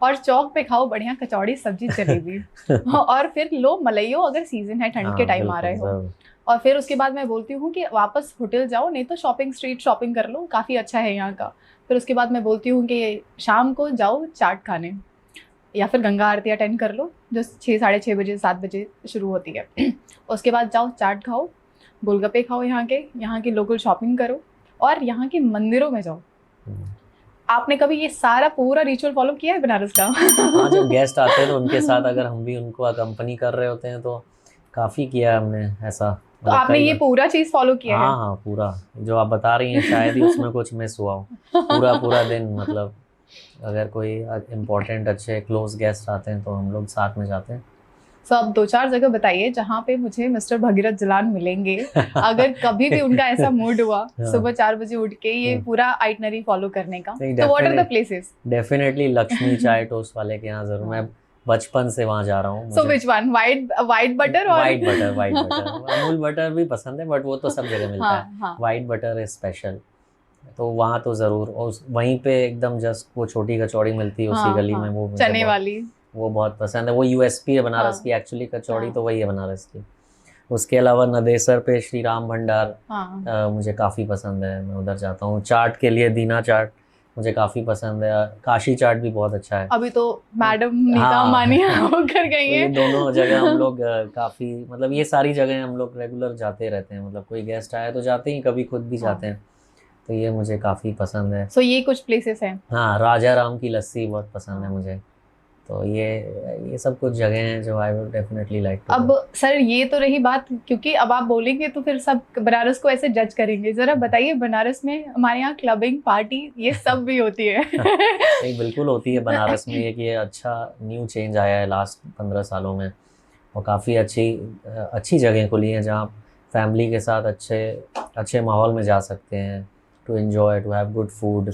और चौक पे खाओ बढ़िया कचौड़ी सब्जी जलेबी, और फिर लो मलइयो अगर सीजन है, ठंड के टाइम आ रहे हो, और फिर उसके बाद मैं बोलती हूँ कि वापस होटल जाओ, नहीं तो शॉपिंग स्ट्रीट शॉपिंग कर लो, काफ़ी अच्छा है यहाँ का। फिर उसके बाद मैं बोलती हूँ कि शाम को जाओ चाट खाने, या फिर गंगा आरती अटेंड कर लो जो 6 साढ़े 6 बजे 7 बजे शुरू होती है। उसके बाद जाओ चाट खाओ, गोलगप्पे खाओ, यहाँ की लोकल शॉपिंग करो, और यहाँ के मंदिरों में जाओ। आपने कभी ये सारा पूरा रिचुअल फॉलो किया है बनारस का? हाँ, जब गेस्ट आते हैं तो उनके साथ अगर हम भी उनको अकम्पनी कर रहे होते हैं तो काफ़ी किया है हमने ऐसा। तो आपने ये पूरा चीज़ फॉलो किया है? हाँ, पूरा जो आप बता रही हैं शायद ही उसमें कुछ मिस हुआ हो। पूरा दिन, मतलब अगर कोई इम्पोर्टेंट अच्छे क्लोज गेस्ट आते हैं तो हम लोग साथ में जाते हैं। तो आप 2-4 जगह बताइए जहाँ पे मुझे मिस्टर भगीरथ जलान मिलेंगे, अगर कभी भी उनका ऐसा मूड हुआ सुबह 4 बजे उठ के ये पूरा आइटनरी फॉलो करने का, तो what are the places? Definitely Lakshmi चाय टोस्ट वाले के यहाँ जरूर, मैं बचपन से वहाँ जा रहा हूँ। So which one, white butter और व्हाइट बटर अमूल बटर भी पसंद है, बट वो तो सब जगह मिलता है। व्हाइट बटर इज स्पेशल, तो वहाँ तो ज़रूर। और वहीं पे एकदम जस्ट वो छोटी कचौड़ी मिलती है उसी गली में, वो चने वाली, वो बहुत पसंद है। वो यूएसपी है बनारस की एक्चुअली, कचौड़ी तो वही है बनारस की। उसके अलावा नदेसर पे श्री राम भंडार मुझे काफ़ी पसंद है, मैं उधर जाता हूँ। चाट के लिए दीना चाट मुझे काफ़ी पसंद है। काशी चाट भी बहुत अच्छा है। अभी तो मैडम नीता अंबानी होकर गई है। ये दोनों जगह हम लोग काफ़ी, मतलब ये सारी जगह हम लोग रेगुलर जाते रहते हैं, मतलब कोई गेस्ट आया तो जाते ही, कभी खुद भी जाते हैं, तो ये मुझे काफ़ी पसंद है। सो ये कुछ प्लेसेस हैं। हाँ, राजा राम की लस्सी बहुत पसंद है मुझे, तो ये सब कुछ जगह हैं जो I would definitely like to. अब सर ये तो रही बात, क्योंकि अब आप बोलेंगे तो फिर सब बनारस को ऐसे जज करेंगे। जरा बताइए, बनारस में हमारे यहाँ क्लबिंग पार्टी ये सब भी होती है? नहीं, बिल्कुल होती है बनारस में। ये अच्छा न्यू चेंज आया है लास्ट 15 सालों में, और काफ़ी अच्छी जगह खुली हैं जहाँ फैमिली के साथ अच्छे माहौल में जा सकते हैं, to enjoy, to have good food.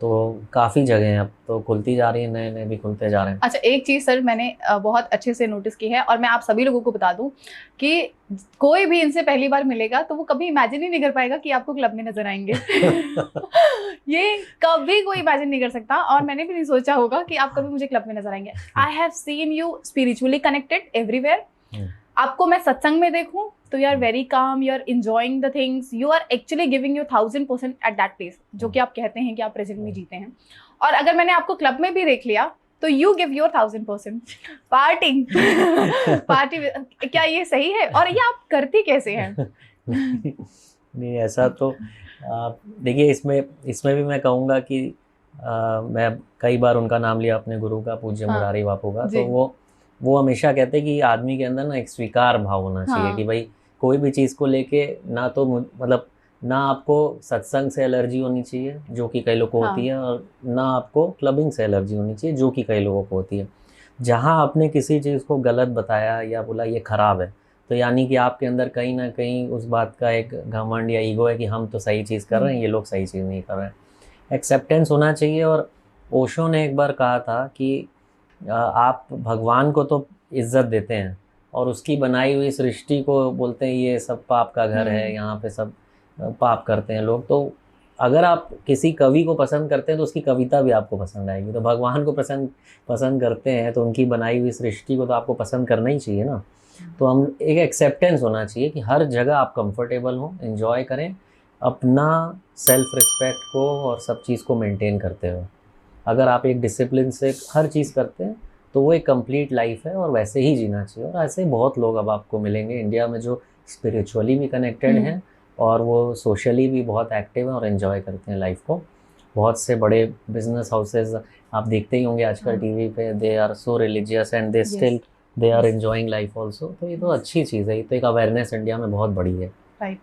तो काफ़ी जगह हैं, अब तो खुलती जा रही है, नए नए भी खुलते जा रहे हैं। अच्छा, एक चीज़ सर मैंने बहुत अच्छे से नोटिस की है, और मैं आप सभी लोगों को बता दूं कि कोई भी इनसे पहली बार मिलेगा तो वो कभी इमेजिन ही नहीं कर पाएगा कि आपको क्लब में नजर आएंगे। ये कभी कोई इमेजिन नहीं कर सकता, और मैंने भी नहीं सोचा होगा कि आप कभी मुझे क्लब में नजर आएंगे। I have seen you spiritually connected everywhere. आपको मैं सत्संग में देखूं तो you are very calm, you are enjoying the things, you are actually giving your 1000% at that place, जो कि आप कहते हैं कि आप प्रेजेंट में जीते हैं। और अगर मैंने आपको क्लब में भी देख लिया तो यू गिव योर 1000% पार्टी। क्या ये सही है? और ये आप करती कैसे हैं? नहीं, ऐसा तो देखिए, इसमें भी मैं कहूँगा कि मैं कई बार उनका नाम लिया अपने गुरु का, पूज्य मुरारी बापू का। तो वो हमेशा कहते हैं कि आदमी के अंदर ना एक स्वीकार भाव होना चाहिए, कि भाई कोई भी चीज़ को लेके ना तो मतलब ना आपको सत्संग से एलर्जी होनी चाहिए, जो कि कई लोगों को होती है, और ना आपको क्लबिंग से एलर्जी होनी चाहिए, जो कि कई लोगों को होती है। जहाँ आपने किसी चीज़ को गलत बताया या बोला ये ख़राब है, तो यानी कि आपके अंदर कहीं ना कहीं उस बात का एक घमंड या ईगो है कि हम तो सही चीज़ कर रहे हैं, ये लोग सही चीज़ नहीं कर रहे हैं। एक्सेप्टेंस होना चाहिए। और ओशो ने एक बार कहा था कि आप भगवान को तो इज्जत देते हैं और उसकी बनाई हुई सृष्टि को बोलते हैं ये सब पाप का घर है, यहाँ पे सब पाप करते हैं लोग। तो अगर आप किसी कवि को पसंद करते हैं तो उसकी कविता भी आपको पसंद आएगी। तो भगवान को पसंद करते हैं तो उनकी बनाई हुई सृष्टि को तो आपको पसंद करना ही चाहिए ना। तो हम एक एक्सेप्टेंस होना चाहिए कि हर जगह आप कंफर्टेबल हों, एंजॉय करें, अपना सेल्फ रिस्पेक्ट को और सब चीज़ को मेंटेन करते हुए। अगर आप एक डिसिप्लिन से हर चीज़ करते हैं तो वो एक कंप्लीट लाइफ है, और वैसे ही जीना चाहिए। और ऐसे बहुत लोग अब आपको मिलेंगे इंडिया में जो स्पिरिचुअली भी कनेक्टेड हैं और वो सोशली भी बहुत एक्टिव हैं और एंजॉय करते हैं लाइफ को। बहुत से बड़े बिजनेस हाउसेज आप देखते ही होंगे आजकल टीवी पे, they are so religious and they are enjoying life also. तो ये तो अच्छी चीज़ है, ये तो एक अवेयरनेस इंडिया में बहुत बड़ी है। राइट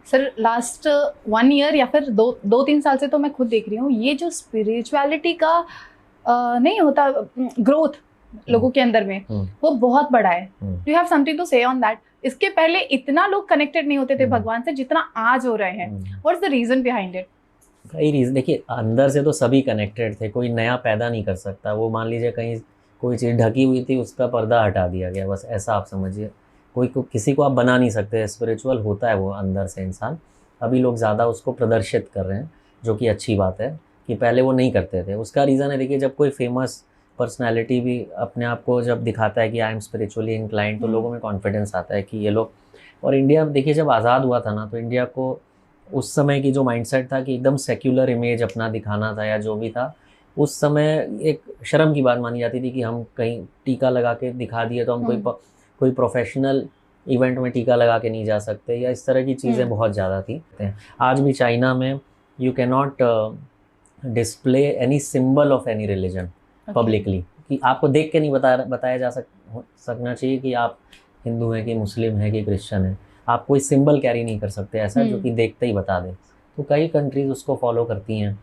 सर, लास्ट 1 ईयर या फिर 2-3 साल से तो मैं खुद देख रही हूँ ये जो स्पिरिचुअलिटी का नहीं होता ग्रोथ लोगों के अंदर में, वो बहुत बड़ा है। Do you have something to say on that? इसके पहले इतना लोग कनेक्टेड नहीं होते थे भगवान से जितना आज हो रहे हैं। What's the reason behind it? कई रीजन। देखिए, अंदर से तो सभी कनेक्टेड थे, कोई नया पैदा नहीं कर सकता। वो मान लीजिए कहीं कोई चीज़ ढकी हुई थी, उसका पर्दा हटा दिया गया, बस ऐसा आप समझिए। किसी को आप बना नहीं सकते। स्पिरिचुअल होता है वो अंदर से इंसान। अभी लोग ज़्यादा उसको प्रदर्शित कर रहे हैं, जो कि अच्छी बात है, कि पहले वो नहीं करते थे। उसका रीज़न है, देखिए, जब कोई फेमस पर्सनालिटी भी अपने आप को जब दिखाता है कि आई एम स्पिरिचुअली इंक्लाइंड, तो लोगों में कॉन्फिडेंस आता है कि ये लोग। और इंडिया देखिए, जब आज़ाद हुआ था ना, तो इंडिया को उस समय की जो माइंडसेट था कि एकदम सेक्युलर इमेज अपना दिखाना था या जो भी था, उस समय एक शर्म की बात मानी जाती थी कि हम कहीं टीका लगा के दिखा दिए तो हम कोई प्रोफेशनल इवेंट में टीका लगा के नहीं जा सकते, या इस तरह की चीज़ें बहुत ज़्यादा थी। आज भी चाइना में you can not display any symbol of any religion publicly, कि आपको देख के नहीं बताया जा सकना चाहिए कि आप हिंदू हैं कि मुस्लिम हैं कि क्रिश्चियन हैं। आप कोई सिंबल कैरी नहीं कर सकते ऐसा जो कि देखते ही बता दे। तो कई कंट्रीज़ उसको फॉलो करती हैं।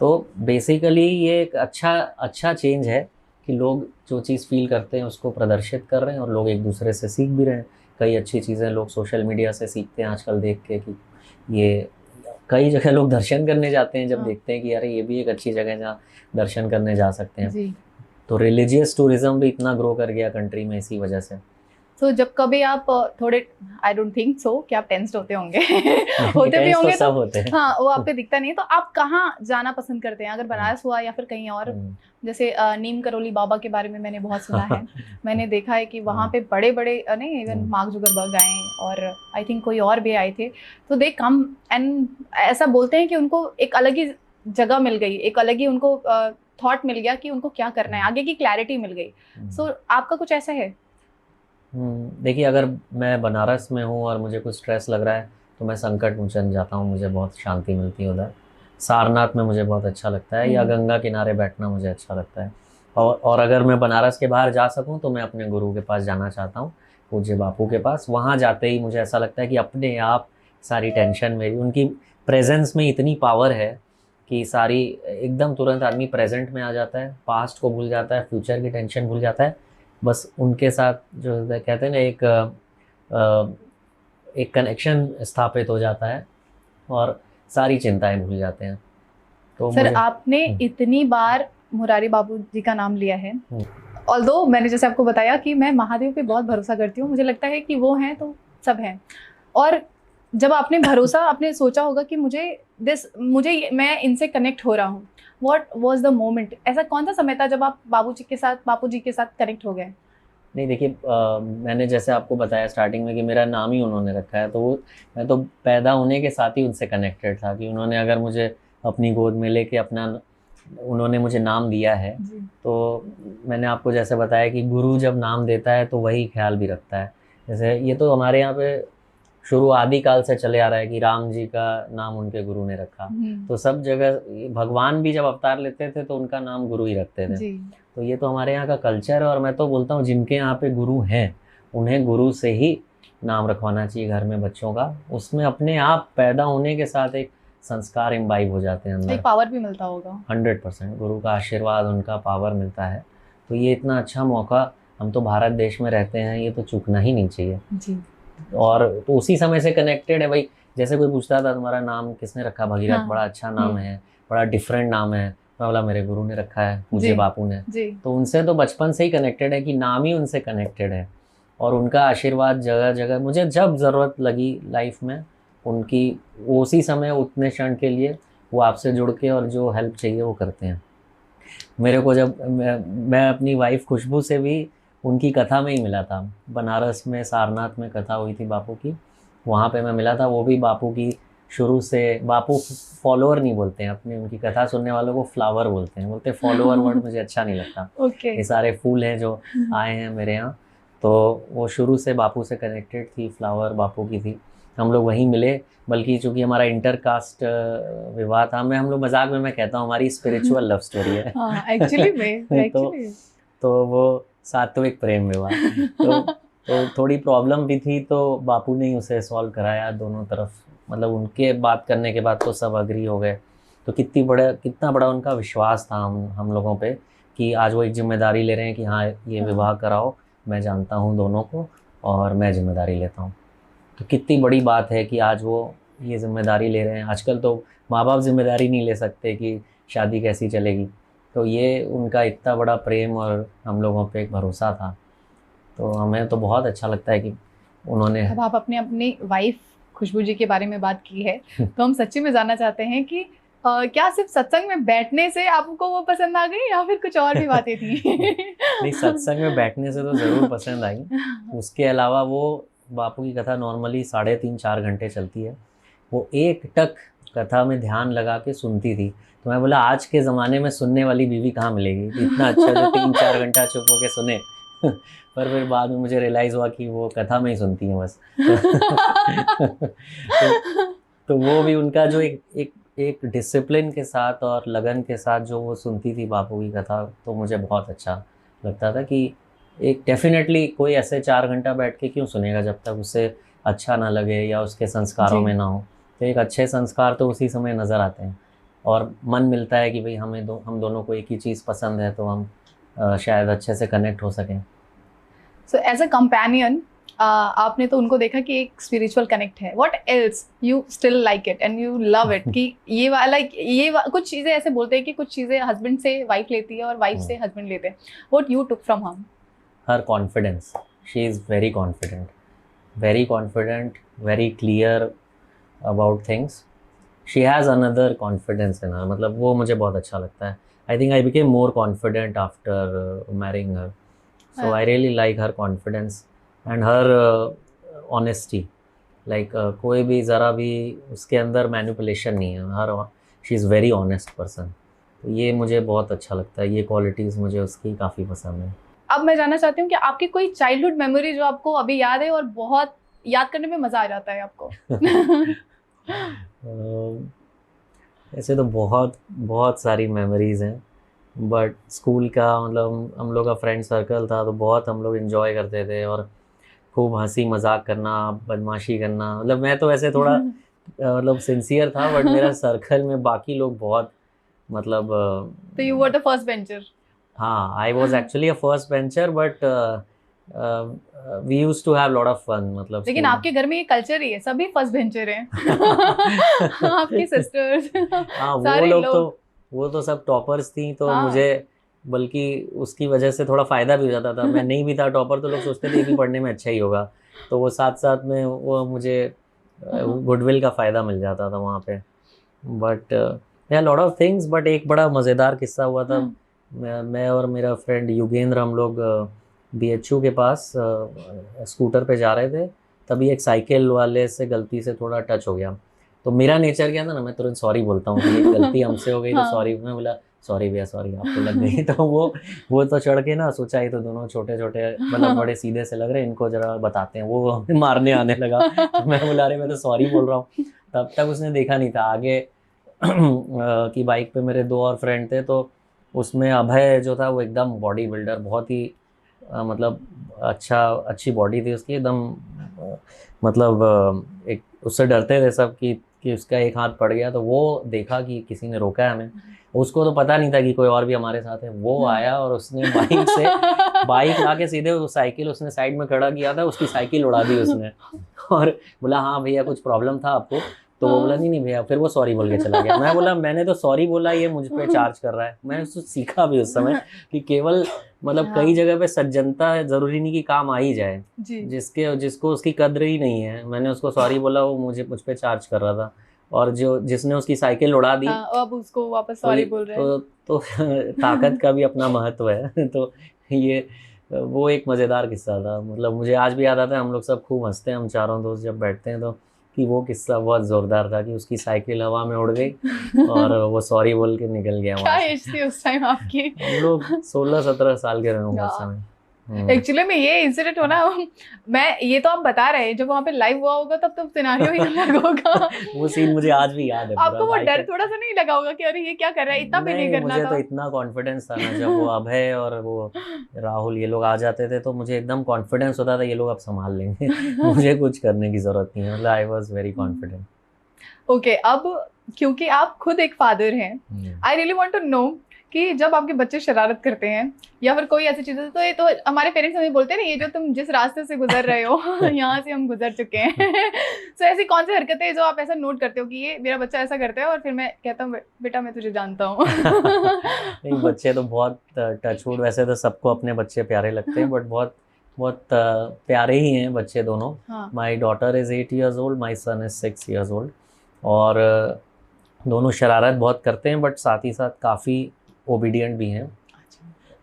तो बेसिकली ये एक अच्छा चेंज है कि लोग जो चीज़ फील करते हैं उसको प्रदर्शित कर रहे हैं, और लोग एक दूसरे से सीख भी रहे हैं। कई अच्छी चीज़ें लोग सोशल मीडिया से सीखते हैं आजकल देख के, कि ये कई जगह लोग दर्शन करने जाते हैं जब देखते हैं कि अरे ये भी एक अच्छी जगह है जहाँ दर्शन करने जा सकते हैं। तो रिलीजियस टूरिज्म भी इतना ग्रो कर गया कंट्री में इसी वजह से। तो जब कभी आप थोड़े, आई डोंट थिंक सो कि आप टेंस्ड होते होंगे, होते भी होंगे, तो सब होते हैं। हाँ, वो आप पे दिखता नहीं है। तो आप कहाँ जाना पसंद करते हैं, अगर बनारस हुआ या फिर कहीं और? जैसे नीम करोली बाबा के बारे में मैंने बहुत सुना है। मैंने देखा है कि वहाँ पे बड़े बड़े नहीं, इवन मार्क जुकरबर्ग आए और आई थिंक कोई और भी आए थे। तो दे कम एंड ऐसा बोलते हैं कि उनको एक अलग ही जगह मिल गई, एक अलग ही उनको थॉट मिल गया कि उनको क्या करना है, आगे की क्लैरिटी मिल गई। सो आपका कुछ ऐसा है? देखिए, अगर मैं बनारस में हूँ और मुझे कुछ स्ट्रेस लग रहा है तो मैं संकट मोचन जाता हूँ, मुझे बहुत शांति मिलती है उधर। सारनाथ में मुझे बहुत अच्छा लगता है, या गंगा किनारे बैठना मुझे अच्छा लगता है। और अगर मैं बनारस के बाहर जा सकूं तो मैं अपने गुरु के पास जाना चाहता हूं, पूज्य बापू के पास। वहाँ जाते ही मुझे ऐसा लगता है कि अपने आप सारी टेंशन मेरी, उनकी प्रेजेंस में इतनी पावर है कि सारी एकदम तुरंत आदमी प्रेजेंट में आ जाता है, पास्ट को भूल जाता है, फ्यूचर की टेंशन भूल जाता है। बस उनके साथ जो कहते हैं ना एक कनेक्शन स्थापित हो जाता है और सारी चिंताएं भूल जाते हैं। तो सर आपने इतनी बार मुरारी बाबू जी का नाम लिया है, ऑल्दो मैंने जैसे आपको बताया कि मैं महादेव पे बहुत भरोसा करती हूँ, मुझे लगता है कि वो हैं तो सब हैं। और जब आपने भरोसा, आपने सोचा होगा कि मैं इनसे कनेक्ट हो रहा हूँ, व्हाट वाज द मोमेंट, ऐसा कौन सा समय था जब आप बापू जी के साथ कनेक्ट हो गए? नहीं देखिए, मैंने जैसे आपको बताया स्टार्टिंग में कि मेरा नाम ही उन्होंने रखा है, तो मैं तो पैदा होने के साथ ही उनसे कनेक्टेड था कि उन्होंने अगर मुझे अपनी गोद में लेके उन्होंने मुझे नाम दिया है। तो मैंने आपको जैसे बताया कि गुरु जब नाम देता है तो वही ख्याल भी रखता है। जैसे ये तो हमारे यहाँ पे शुरू आदिकाल से चले आ रहा है कि राम जी का नाम उनके गुरु ने रखा, तो सब जगह भगवान भी जब अवतार लेते थे तो उनका नाम गुरु ही रखते थे। तो ये तो हमारे यहाँ का कल्चर है। और मैं तो बोलता हूँ जिनके यहाँ पे गुरु हैं उन्हें गुरु से ही नाम रखवाना चाहिए घर में बच्चों का। उसमें अपने आप पैदा होने के साथ एक संस्कार इम्बाइब हो जाते हैं अंदर, एक पावर भी मिलता होगा। 100% गुरु का आशीर्वाद, उनका पावर मिलता है। तो ये इतना अच्छा मौका, हम तो भारत देश में रहते हैं, ये तो चूकना ही नहीं चाहिए जी। और तो उसी समय से कनेक्टेड है भाई। जैसे कोई पूछता था तुम्हारा नाम किसने रखा, भगीरथ, हाँ, बड़ा अच्छा नाम है, बड़ा डिफरेंट नाम है, मैं बोला मेरे गुरु ने रखा है, पूज्य बापू ने। तो उनसे तो बचपन से ही कनेक्टेड है कि नाम ही उनसे कनेक्टेड है। और उनका आशीर्वाद जगह जगह, मुझे जब ज़रूरत लगी लाइफ में उनकी, उसी समय उतने क्षण के लिए वो आपसे जुड़ के और जो हेल्प चाहिए वो करते हैं। मेरे को जब मैं अपनी वाइफ खुशबू से भी उनकी कथा में ही मिला था। बनारस में सारनाथ में कथा हुई थी बापू की, वहाँ पे मैं मिला था। वो भी बापू की शुरू से, बापू फॉलोअर नहीं बोलते हैं अपनी, उनकी कथा सुनने वालों को फ्लावर बोलते हैं, बोलते फॉलोअर वर्ड मुझे अच्छा नहीं लगता। ये सारे फूल हैं जो आए हैं मेरे यहाँ, तो वो शुरू से बापू से कनेक्टेड थी, फ्लावर बापू की थी। हम लोग वहीं मिले, बल्कि चूंकि हमारा इंटर कास्ट विवाह था, हम लोग मजाक में मैं कहता हूँ हमारी स्पिरिचुअल लव स्टोरी है। एक्चुअली में तो वो सात्विक प्रेम विवाह। तो थोड़ी प्रॉब्लम भी थी, तो बापू ने ही उसे सॉल्व कराया दोनों तरफ। मतलब उनके बात करने के बाद तो सब अग्री हो गए। तो कितना बड़ा उनका विश्वास था हम लोगों पे कि आज वो एक जिम्मेदारी ले रहे हैं कि हाँ ये विवाह कराओ, मैं जानता हूँ दोनों को और मैं जिम्मेदारी लेता हूँ। तो कितनी बड़ी बात है कि आज वो ये जिम्मेदारी ले रहे हैं। आजकल तो माँ बाप जिम्मेदारी नहीं ले सकते कि शादी कैसी चलेगी, तो ये उनका इतना बड़ा प्रेम और हम लोगों पे एक भरोसा था। तो हमें तो बहुत अच्छा लगता है कि उन्होंने। अब आप अपनी वाइफ खुशबू जी के बारे में बात की है, तो हम सच्ची में जानना चाहते हैं कि क्या सिर्फ सत्संग में बैठने से आपको वो पसंद आ गई या फिर कुछ और भी बातें थी? नहीं, सत्संग में बैठने से तो ज़रूर पसंद आई। उसके अलावा वो बापू की कथा नॉर्मली 3.5-4 घंटे चलती है, वो एक टक कथा में ध्यान लगा के सुनती थी। तो मैं बोला आज के ज़माने में सुनने वाली बीवी कहाँ मिलेगी, इतना अच्छा जो 3-4 घंटा चुप होके सुने। पर फिर बाद में मुझे रियलाइज़ हुआ कि वो कथा में ही सुनती हैं बस। तो वो भी उनका जो एक डिसिप्लिन के साथ और लगन के साथ जो वो सुनती थी बापू की कथा, तो मुझे बहुत अच्छा लगता था कि एक डेफिनेटली कोई ऐसे 4 घंटा बैठ के क्यों सुनेगा जब तक उसे अच्छा ना लगे या उसके संस्कारों में ना हो। तो एक अच्छे संस्कार तो उसी समय नज़र आते हैं और मन मिलता है कि भाई हम दोनों को एक ही चीज़ पसंद है, तो हम शायद अच्छे से कनेक्ट हो सकें। सो एज अ कंपेनियन आपने तो उनको देखा कि एक स्पिरिचुअल कनेक्ट है, what else you still like it and you love it कि कुछ चीज़ें ऐसे बोलते हैं कि कुछ चीज़ें हस्बैंड से वाइफ लेती है और वाइफ से हस्बैंड लेते हैं, what you took from her? Her confidence. She is very confident, very clear about things. She has another confidence in her. मतलब वो मुझे बहुत अच्छा लगता है. I think I became more confident after marrying her. So I really like her confidence and her honesty. Like कोई भी ज़रा भी उसके अंदर मैनिपुलेशन नहीं है. She is very honest person. तो ये मुझे बहुत अच्छा लगता है. ये क्वालिटीज़ मुझे उसकी काफ़ी पसंद है. अब मैं जानना चाहती हूँ कि आपकी कोई चाइल्डहुड मेमोरी जो आपको अभी याद है और बहुत याद करने में मज़ा आ जाता है आपको? ऐसे तो बहुत सारी मेमोरीज़ हैं, बट स्कूल का मतलब हम लोग का फ्रेंड सर्कल था तो बहुत हम लोग एंजॉय करते थे और खूब हंसी मजाक करना, बदमाशी करना। मतलब मैं तो वैसे थोड़ा मतलब सिंसियर था, बट मेरा सर्कल में बाकी लोग बहुत मतलब तो you were the first bencher. हाँ, I was actually a first bencher, but we use to have lot of fun मतलब लेकिन स्कूल आपके घर में ये कल्चर ही है, सभी फर्स्ट बेंचर हैं। आपकी सिस्टर्स हाँ, सारे लोग। वो तो सब टॉपर्स थी, तो हाँ। मुझे बल्कि उसकी वजह से थोड़ा फायदा भी हो जाता था। मैं नहीं भी था टॉपर तो लोग सोचते थे कि पढ़ने में अच्छा ही होगा, तो वो साथ साथ में वो मुझे गुडविल का फायदा मिल जाता था वहाँ पे। बट या लॉट ऑफ थिंग्स, बट एक बड़ा मज़ेदार किस्सा हुआ था। मैं और मेरा फ्रेंड युगेंद्र हम लोग BHU के पास स्कूटर पे जा रहे थे, तभी एक साइकिल वाले से गलती से थोड़ा टच हो गया। तो मेरा नेचर क्या था ना, मैं तुरंत सॉरी बोलता हूँ कि ये गलती हमसे हो गई तो हाँ। सॉरी। मैं बोला सॉरी भैया, सॉरी आपको लग गई। तो वो तो चढ़ के ना सोचा ये तो दोनों छोटे छोटे मतलब बड़े सीधे से लग रहे हैं, इनको जरा बताते हैं। वो हमें मारने आने लगा। तो मैं बोला अरे मैं तो सॉरी बोल रहा हूँ। तब तक उसने देखा नहीं था आगे की बाइक पे मेरे दो और फ्रेंड थे। तो उसमें अभय जो था वो एकदम बॉडी बिल्डर, बहुत ही मतलब अच्छी बॉडी थी उसकी एकदम। मतलब एक उससे डरते थे सब कि उसका एक हाथ पड़ गया। तो वो देखा कि किसी ने रोका है हमें, उसको तो पता नहीं था कि कोई और भी हमारे साथ है। वो आया और उसने बाइक ला के सीधे वो साइकिल उसने साइड में खड़ा किया था, उसकी साइकिल उड़ा दी उसने। और बोला हाँ भैया कुछ प्रॉब्लम था आपको? तो वो बोला नहीं नहीं भैया, फिर वो सॉरी बोल के चला गया। मैं बोला मैंने तो सॉरी बोला, ये मुझ पे चार्ज कर रहा है। मैंने उसको सीखा भी उस समय कि केवल मतलब कई जगह पे सज्जनता जरूरी नहीं कि काम आ ही जाए। जिसको उसकी कद्र ही नहीं है, मैंने उसको सॉरी बोला, वो मुझ पे चार्ज कर रहा था। और जिसने उसकी साइकिल उड़ा दी अब उसको वापस तो सॉरी बोल रहे हैं। तो ताकत का भी अपना महत्व है। तो ये वो एक मज़ेदार किस्सा था। मतलब मुझे आज भी याद आता है, हम लोग सब खूब हंसते हैं, हम चारों दोस्त जब बैठते हैं तो, कि वो किस्सा बहुत ज़ोरदार था कि उसकी साइकिल हवा में उड़ गई और वो सॉरी बोल के निकल गया क्या वहाँ से। एज थी उस टाइम आपकी? हम लोग 16-17 साल के रहे होंगे उस समय। एक्चुअली में ये इंसिडेंट होना, मैं ये तो आप बता रहे हैं, जब वहाँ पे लाइव हुआ होगा तब तो सिनेरियो ही अलग होगा। वो सीन मुझे आज भी याद है पूरा। आपको वो डर थोड़ा सा नहीं लगा होगा कि अरे ये क्या कर रहा है, इतना भी नहीं करना मुझे था? तो इतना कॉन्फिडेंस था ना, जब वो अभय और वो राहुल ये लोग आ जाते थे तो मुझे एकदम कॉन्फिडेंस होता था ये लोग अब संभाल लेंगे। मुझे कुछ करने की जरूरत नहीं है। मतलब I was very confident. Okay, अब क्योंकि आप खुद एक फादर हैं, I really want to know कि जब आपके बच्चे शरारत करते हैं या फिर कोई ऐसी चीजें, तो ये तो हमारे पेरेंट्स हमें बोलते हैं ना, ये जो तुम जिस रास्ते से गुजर रहे हो यहाँ से हम गुजर चुके हैं। तो ऐसी कौन सी हरकतें हैं जो आप ऐसा नोट करते हो कि ये मेरा बच्चा ऐसा करता है और फिर मैं कहता हूँ बेटा मैं तुझे जानता हूँ? नहीं, बच्चे तो बहुत टचवुड, वैसे तो सबको अपने बच्चे प्यारे लगते हैं, बट बहुत बहुत प्यारे ही हैं बच्चे दोनों। My daughter is 8 years old, my son is 6 years old। और दोनों शरारत बहुत करते हैं, बट साथ ही साथ काफ़ी ओबीडियंट भी हैं।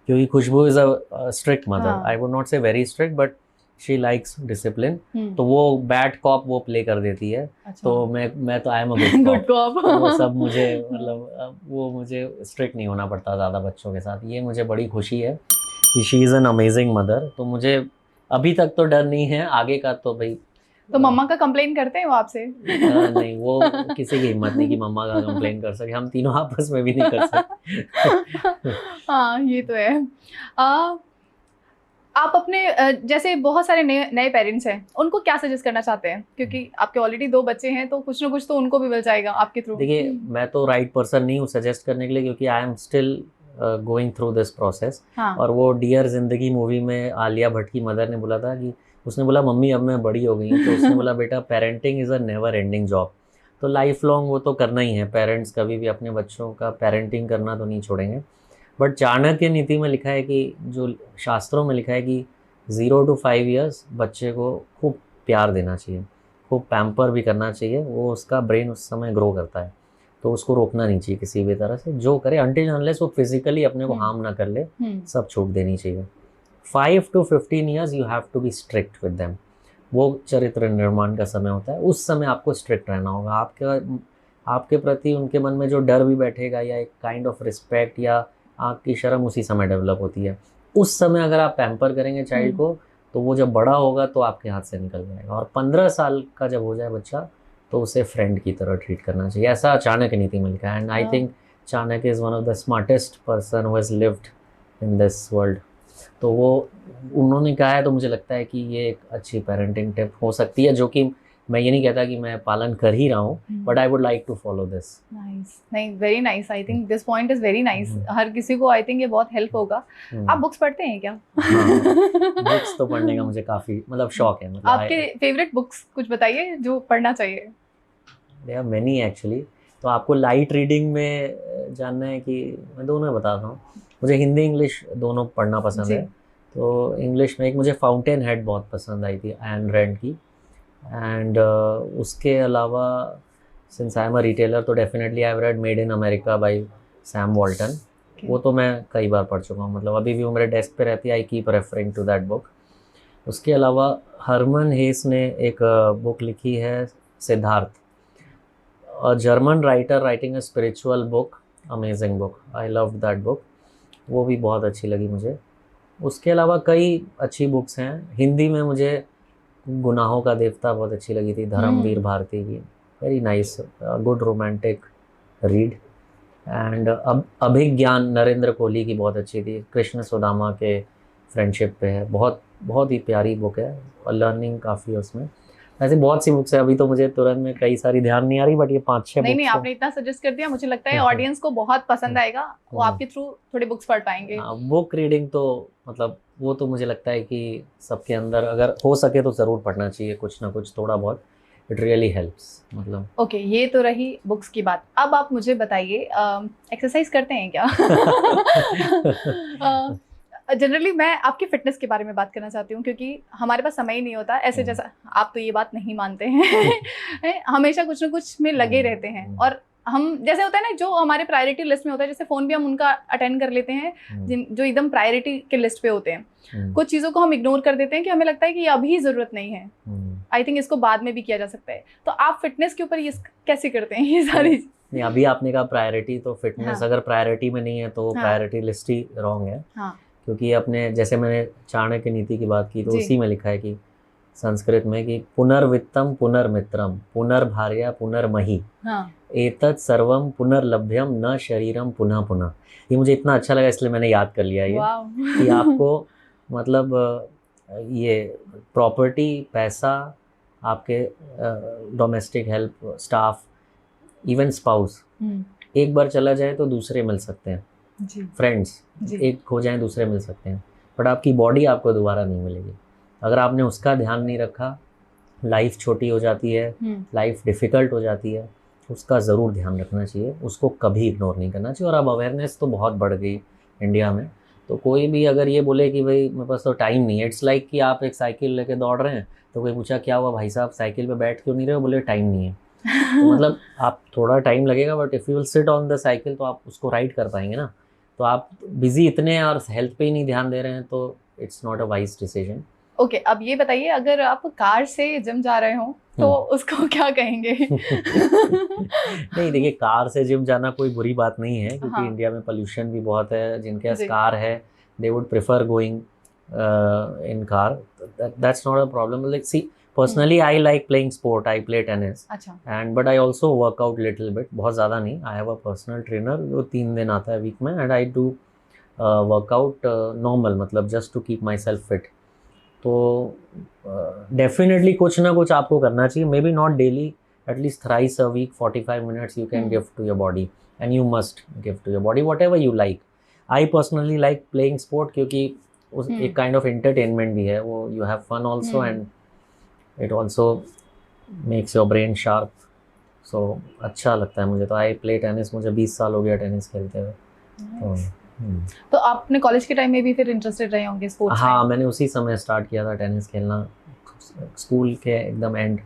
क्योंकि Khushboo is a strict mother, I would not say very strict, but she likes discipline. तो वो बैड कॉप वो प्ले कर देती है। तो मैं तो आई एम अ गुड कॉप। वो सब मुझे मतलब वो मुझे स्ट्रिक्ट नहीं होना पड़ता ज़्यादा बच्चों के साथ। ये मुझे बड़ी खुशी है कि she is an amazing mother. तो मुझे अभी तक तो डर नहीं है, आगे का तो भाई। तो मम्मा का कंप्लेन करते हैं वो आपसे? नहीं, वो किसी की हिम्मत नहीं कि मम्मा का कंप्लेन कर सके। हम तीनों आपस में भी नहीं कर सकते। हाँ ये तो है। आप अपने जैसे बहुत सारे नए पेरेंट्स हैं, उनको क्या सजेस्ट करना चाहते हैं? क्योंकि आपके ऑलरेडी 2 बच्चे हैं, तो कुछ ना कुछ तो उनको भी मिल जाएगा आपके थ्रू। देखिए, मैं तो राइट पर्सन नहीं हूँ सजेस्ट करने के लिए, क्योंकि I am still going through this process. और वो डियर जिंदगी मूवी में आलिया भट्ट की मदर ने बोला था कि उसने बोला मम्मी अब मैं बड़ी हो गई हूँ, तो उसने बोला बेटा parenting is a never ending job. तो लाइफ लॉन्ग वो तो करना ही है। पेरेंट्स कभी भी अपने बच्चों का पेरेंटिंग करना तो नहीं छोड़ेंगे। बट चाणक्य नीति में लिखा है कि जो शास्त्रों में लिखा है कि 0 to 5 years बच्चे को खूब प्यार देना चाहिए, खूब पैम्पर भी करना चाहिए। वो उसका ब्रेन उस समय ग्रो करता है, तो उसको रोकना नहीं चाहिए किसी भी तरह से। जो करे अनटिल अनलेस वो फिजिकली अपने को हार्म ना कर ले, सब छूट देनी चाहिए। 5 to 15 years you have to be strict with them. वो चरित्र निर्माण का समय होता है, उस समय आपको स्ट्रिक्ट रहना होगा। आपके प्रति उनके मन में जो डर भी बैठेगा या एक काइंड ऑफ रिस्पेक्ट या आपकी शर्म उसी समय डेवलप होती है। उस समय अगर आप पैम्पर करेंगे चाइल्ड को, तो वो जब बड़ा होगा तो आपके हाथ से निकल जाएगा। और 15 साल का जब हो जाए बच्चा, तो उसे फ्रेंड की तरह ट्रीट करना चाहिए। ऐसा चाणक्य नीति में लिखा है। And I think Chanakya is one of the smartest person who has lived in this world. तो वो उन्होंने कहा है, तो मुझे लगता है कि ये एक अच्छी पेरेंटिंग टिप हो सकती है, जो कि मैं ये नहीं कहता कि मैं पालन कर ही रहा हूँ, but I would like to follow this. Nice, नहीं, very nice. I think this point is very nice. हर किसी को आई थिंक ये बहुत हेल्प होगा। आप बुक्स पढ़ते हैं क्या? बुक्स तो पढ़ने का मुझे काफ़ी मतलब शौक है। मतलब आपके फेवरेट बुक्स कुछ बताइए जो पढ़ना चाहिए। There are many actually. तो आपको लाइट रीडिंग में जानना है कि मैं दोनों बताता हूँ। मुझे हिंदी इंग्लिश दोनों पढ़ना पसंद है। तो इंग्लिश में एक मुझे फाउंटेन हेड बहुत पसंद आई थी, एन रैंड की। एंड उसके अलावा since I am a retailer तो definitely I have read made in America by Sam Walton. वो तो मैं कई बार पढ़ चुका हूँ, मतलब अभी भी वो मेरे डेस्क पे रहती है। I keep referring to that book. उसके अलावा हरमन हेस ने एक बुक लिखी है, Siddhartha, a German writer writing a spiritual book, amazing book, I loved that book. वो भी बहुत अच्छी लगी मुझे। उसके अलावा कई अच्छी बुक्स हैं। हिंदी में मुझे गुनाहों का देवता बहुत अच्छी लगी थी, धर्मवीर भारती की, very nice, good romantic read. And Abhigyan Narendra Kohli की बहुत अच्छी थी, कृष्ण सुदामा के फ्रेंडशिप पे है, बहुत बहुत ही प्यारी बुक है और लर्निंग काफ़ी है उसमें। ऐसे बहुत सी बुक्स है, अभी तो मुझे तुरंत में कई सारी ध्यान नहीं आ रही, बट ये 5-6 नहीं बुक्स नहीं, हैं। आपने इतना सजेस्ट कर दिया, मुझे लगता है ऑडियंस को बहुत पसंद आएगा। वो आपके थ्रू थोड़ी बुक्स पढ़ पाएंगे। बुक रीडिंग तो मतलब वो तो मुझे लगता है कि सबके अंदर अगर हो सके तो ज़रूर पढ़ना चाहिए, कुछ ना कुछ थोड़ा बहुत। इट रियली हेल्प्स मतलब। ओके, ये तो रही बुक्स की बात। अब आप मुझे बताइए, एक्सरसाइज करते हैं क्या? जनरली मैं आपकी फिटनेस के बारे में बात करना चाहती हूँ, क्योंकि हमारे पास समय ही नहीं होता। ऐसे जैसा आप तो ये बात नहीं मानते हैं, हमेशा कुछ ना कुछ में लगे रहते हैं। और हम जैसे होता है ना, जो हमारे प्रायोरिटी लिस्ट में होता है, जैसे फ़ोन भी हम उनका अटेंड कर लेते हैं जो एकदम प्रायोरिटी के लिस्ट पे होते हैं। कुछ चीज़ों को हम इग्नोर कर देते हैं कि हमें लगता है कि ये अभी ज़रूरत नहीं है, आई थिंक इसको बाद में भी किया जा सकता है। तो आप फिटनेस के ऊपर ये कैसे करते हैं ये सारी? नहीं, अभी आपने कहा प्रायोरिटी, तो फिटनेस अगर प्रायोरिटी में नहीं है तो प्रायोरिटी लिस्ट ही रॉन्ग है। क्योंकि अपने जैसे मैंने चाणक्य नीति की बात की, तो उसी में लिखा है कि संस्कृत में कि पुनर्वित्तम पुनर्मित्रम पुनर्भार्या पुनर्मही एतत् सर्वम पुनर्लभ्यम न शरीरम पुनः पुनः। ये मुझे इतना अच्छा लगा, इसलिए मैंने याद कर लिया ये कि आपको मतलब ये प्रॉपर्टी, पैसा, आपके domestic help, staff, even spouse एक बार चला जाए तो दूसरे मिल सकते हैं, फ्रेंड्स एक हो जाए दूसरे मिल सकते हैं, बट आपकी बॉडी आपको दोबारा नहीं मिलेगी। अगर आपने उसका ध्यान नहीं रखा, लाइफ छोटी हो जाती है, लाइफ डिफ़िकल्ट हो जाती है। उसका ज़रूर ध्यान रखना चाहिए, उसको कभी इग्नोर नहीं करना चाहिए। और अब अवेयरनेस तो बहुत बढ़ गई इंडिया में, तो कोई भी अगर ये बोले कि भाई मेरे पास तो टाइम नहीं है, इट्स लाइक कि आप एक साइकिल लेके दौड़ रहे हैं, तो कोई पूछा क्या हुआ भाई साहब, साइकिल पे बैठ क्यों नहीं रहे हो? बोले टाइम नहीं है। तो मतलब आप थोड़ा टाइम लगेगा, but if you will sit on the cycle तो आप उसको राइड कर पाएंगे ना। तो आप बिजी इतने हैं और हेल्थ पे ही नहीं ध्यान दे रहे हैं, तो it's not a wise decision. Okay, अब ये बताइए, अगर आप कार से जिम जा रहे हो तो उसको क्या कहेंगे? नहीं देखिए, कार से जिम जाना कोई बुरी बात नहीं है, क्योंकि इंडिया में पोल्यूशन भी बहुत है। जिनके पास कार है they would prefer going in car, that's not a problem. Like see personally I like playing sport, I play tennis and but I also work out little bit, बहुत ज़्यादा नहीं। I have a personal trainer जो 3 दिन आता है week में, and I do workout normal, मतलब just to keep my self fit. तो डेफिनेटली कुछ ना कुछ आपको करना चाहिए, maybe not daily, at least thrice a week 45 minutes you can give to your body, and you must give to your body whatever you like. I personally like playing sport, क्योंकि उस एक kind of entertainment भी है वो, you have fun also and it also makes your brain sharp. So अच्छा लगता है मुझे। तो आई प्ले टेनिस, मुझे 20 साल हो गया टेनिस खेलते हुए। तो आपने कॉलेज के टाइम में भी फिर इंटरेस्टेड रहे होंगे स्पोर्ट्स? हाँ, मैंने उसी समय स्टार्ट किया था टेनिस खेलना, स्कूल के एकदम एंड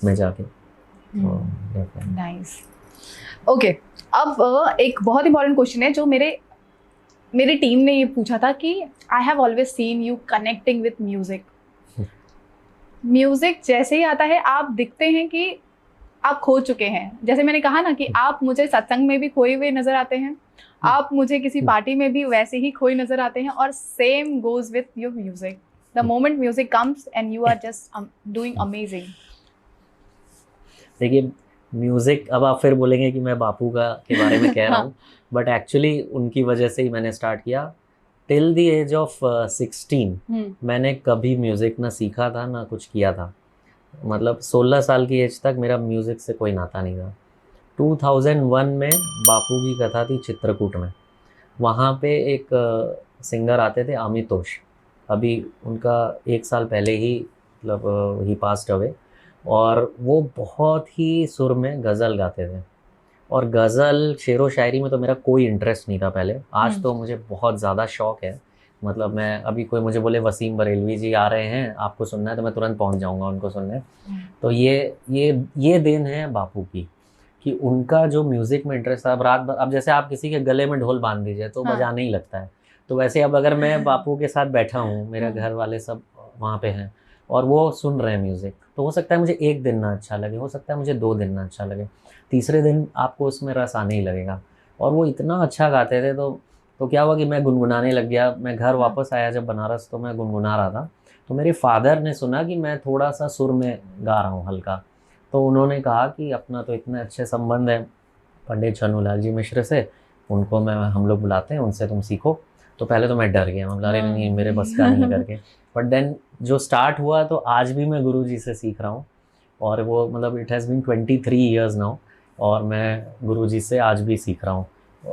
में जाके। नाइस। ओके, अब एक बहुत इंपॉर्टेंट क्वेश्चन है जो मेरी टीम ने ये पूछा था कि I have always seen you connecting with music. Music जैसे ही आता है आप दिखते हैं कि आप खो चुके हैं। जैसे मैंने कहा ना कि आप मुझे सत्संग में भी खोए हुए नजर आते हैं, आप मुझे किसी पार्टी में भी वैसे ही खोए नजर आते हैं, और same goes with your music. The moment music comes and you are just doing amazing. देखिए, म्यूज़िक, अब आप फिर बोलेंगे कि मैं बापू का के बारे में कह रहा हूँ, बट एक्चुअली उनकी वजह से ही मैंने स्टार्ट किया। टिल द एज ऑफ 16 मैंने कभी म्यूज़िक ना सीखा था ना कुछ किया था। मतलब 16 साल की एज तक मेरा म्यूज़िक से कोई नाता नहीं था। 2001 में बापू की कथा थी चित्रकूट में। वहाँ पे एक सिंगर आते थे आमितोष, अभी उनका 1 साल पहले ही मतलब ही पास्ड अवे, और वो बहुत ही सुर में गज़ल गाते थे। और गज़ल शेर व शायरी में तो मेरा कोई इंटरेस्ट नहीं था पहले। आज तो मुझे बहुत ज़्यादा शौक़ है। मतलब मैं अभी कोई मुझे बोले वसीम बरेलवी जी आ रहे हैं आपको सुनना है, तो मैं तुरंत पहुंच जाऊंगा उनको सुनने। तो ये देन है बापू की कि उनका जो म्यूज़िक में इंटरेस्ट था। अब रात भर, अब जैसे आप किसी के गले में ढोल बांध दीजिए तो बजाने ही लगता है। तो वैसे अब अगर मैं बापू के साथ बैठा हूँ, मेरे घर वाले सब वहाँ पे हैं और वो सुन रहे हैं म्यूज़िक, तो हो सकता है मुझे एक दिन ना अच्छा लगे, हो सकता है मुझे 2 दिन ना अच्छा लगे, तीसरे दिन आपको उसमें रस आने ही लगेगा। और वो इतना अच्छा गाते थे, तो क्या हुआ कि मैं गुनगुनाने लग गया। मैं घर वापस आया जब बनारस, तो मैं गुनगुना रहा था, तो मेरे फादर ने सुना कि मैं थोड़ा सा सुर में गा रहा हूँ हल्का। तो उन्होंने कहा कि अपना तो इतने अच्छे संबंध है पंडित छन्नूलाल जी मिश्र से, उनको हम लोग बुलाते हैं, उनसे तुम सीखो। तो पहले तो मैं डर गया, मतलब अरे नहीं मेरे बस का नहीं करके। बट देन जो स्टार्ट हुआ, तो आज भी मैं गुरु जी से सीख रहा हूँ। और वो मतलब it has been 23 years now, और मैं गुरु जी से आज भी सीख रहा हूँ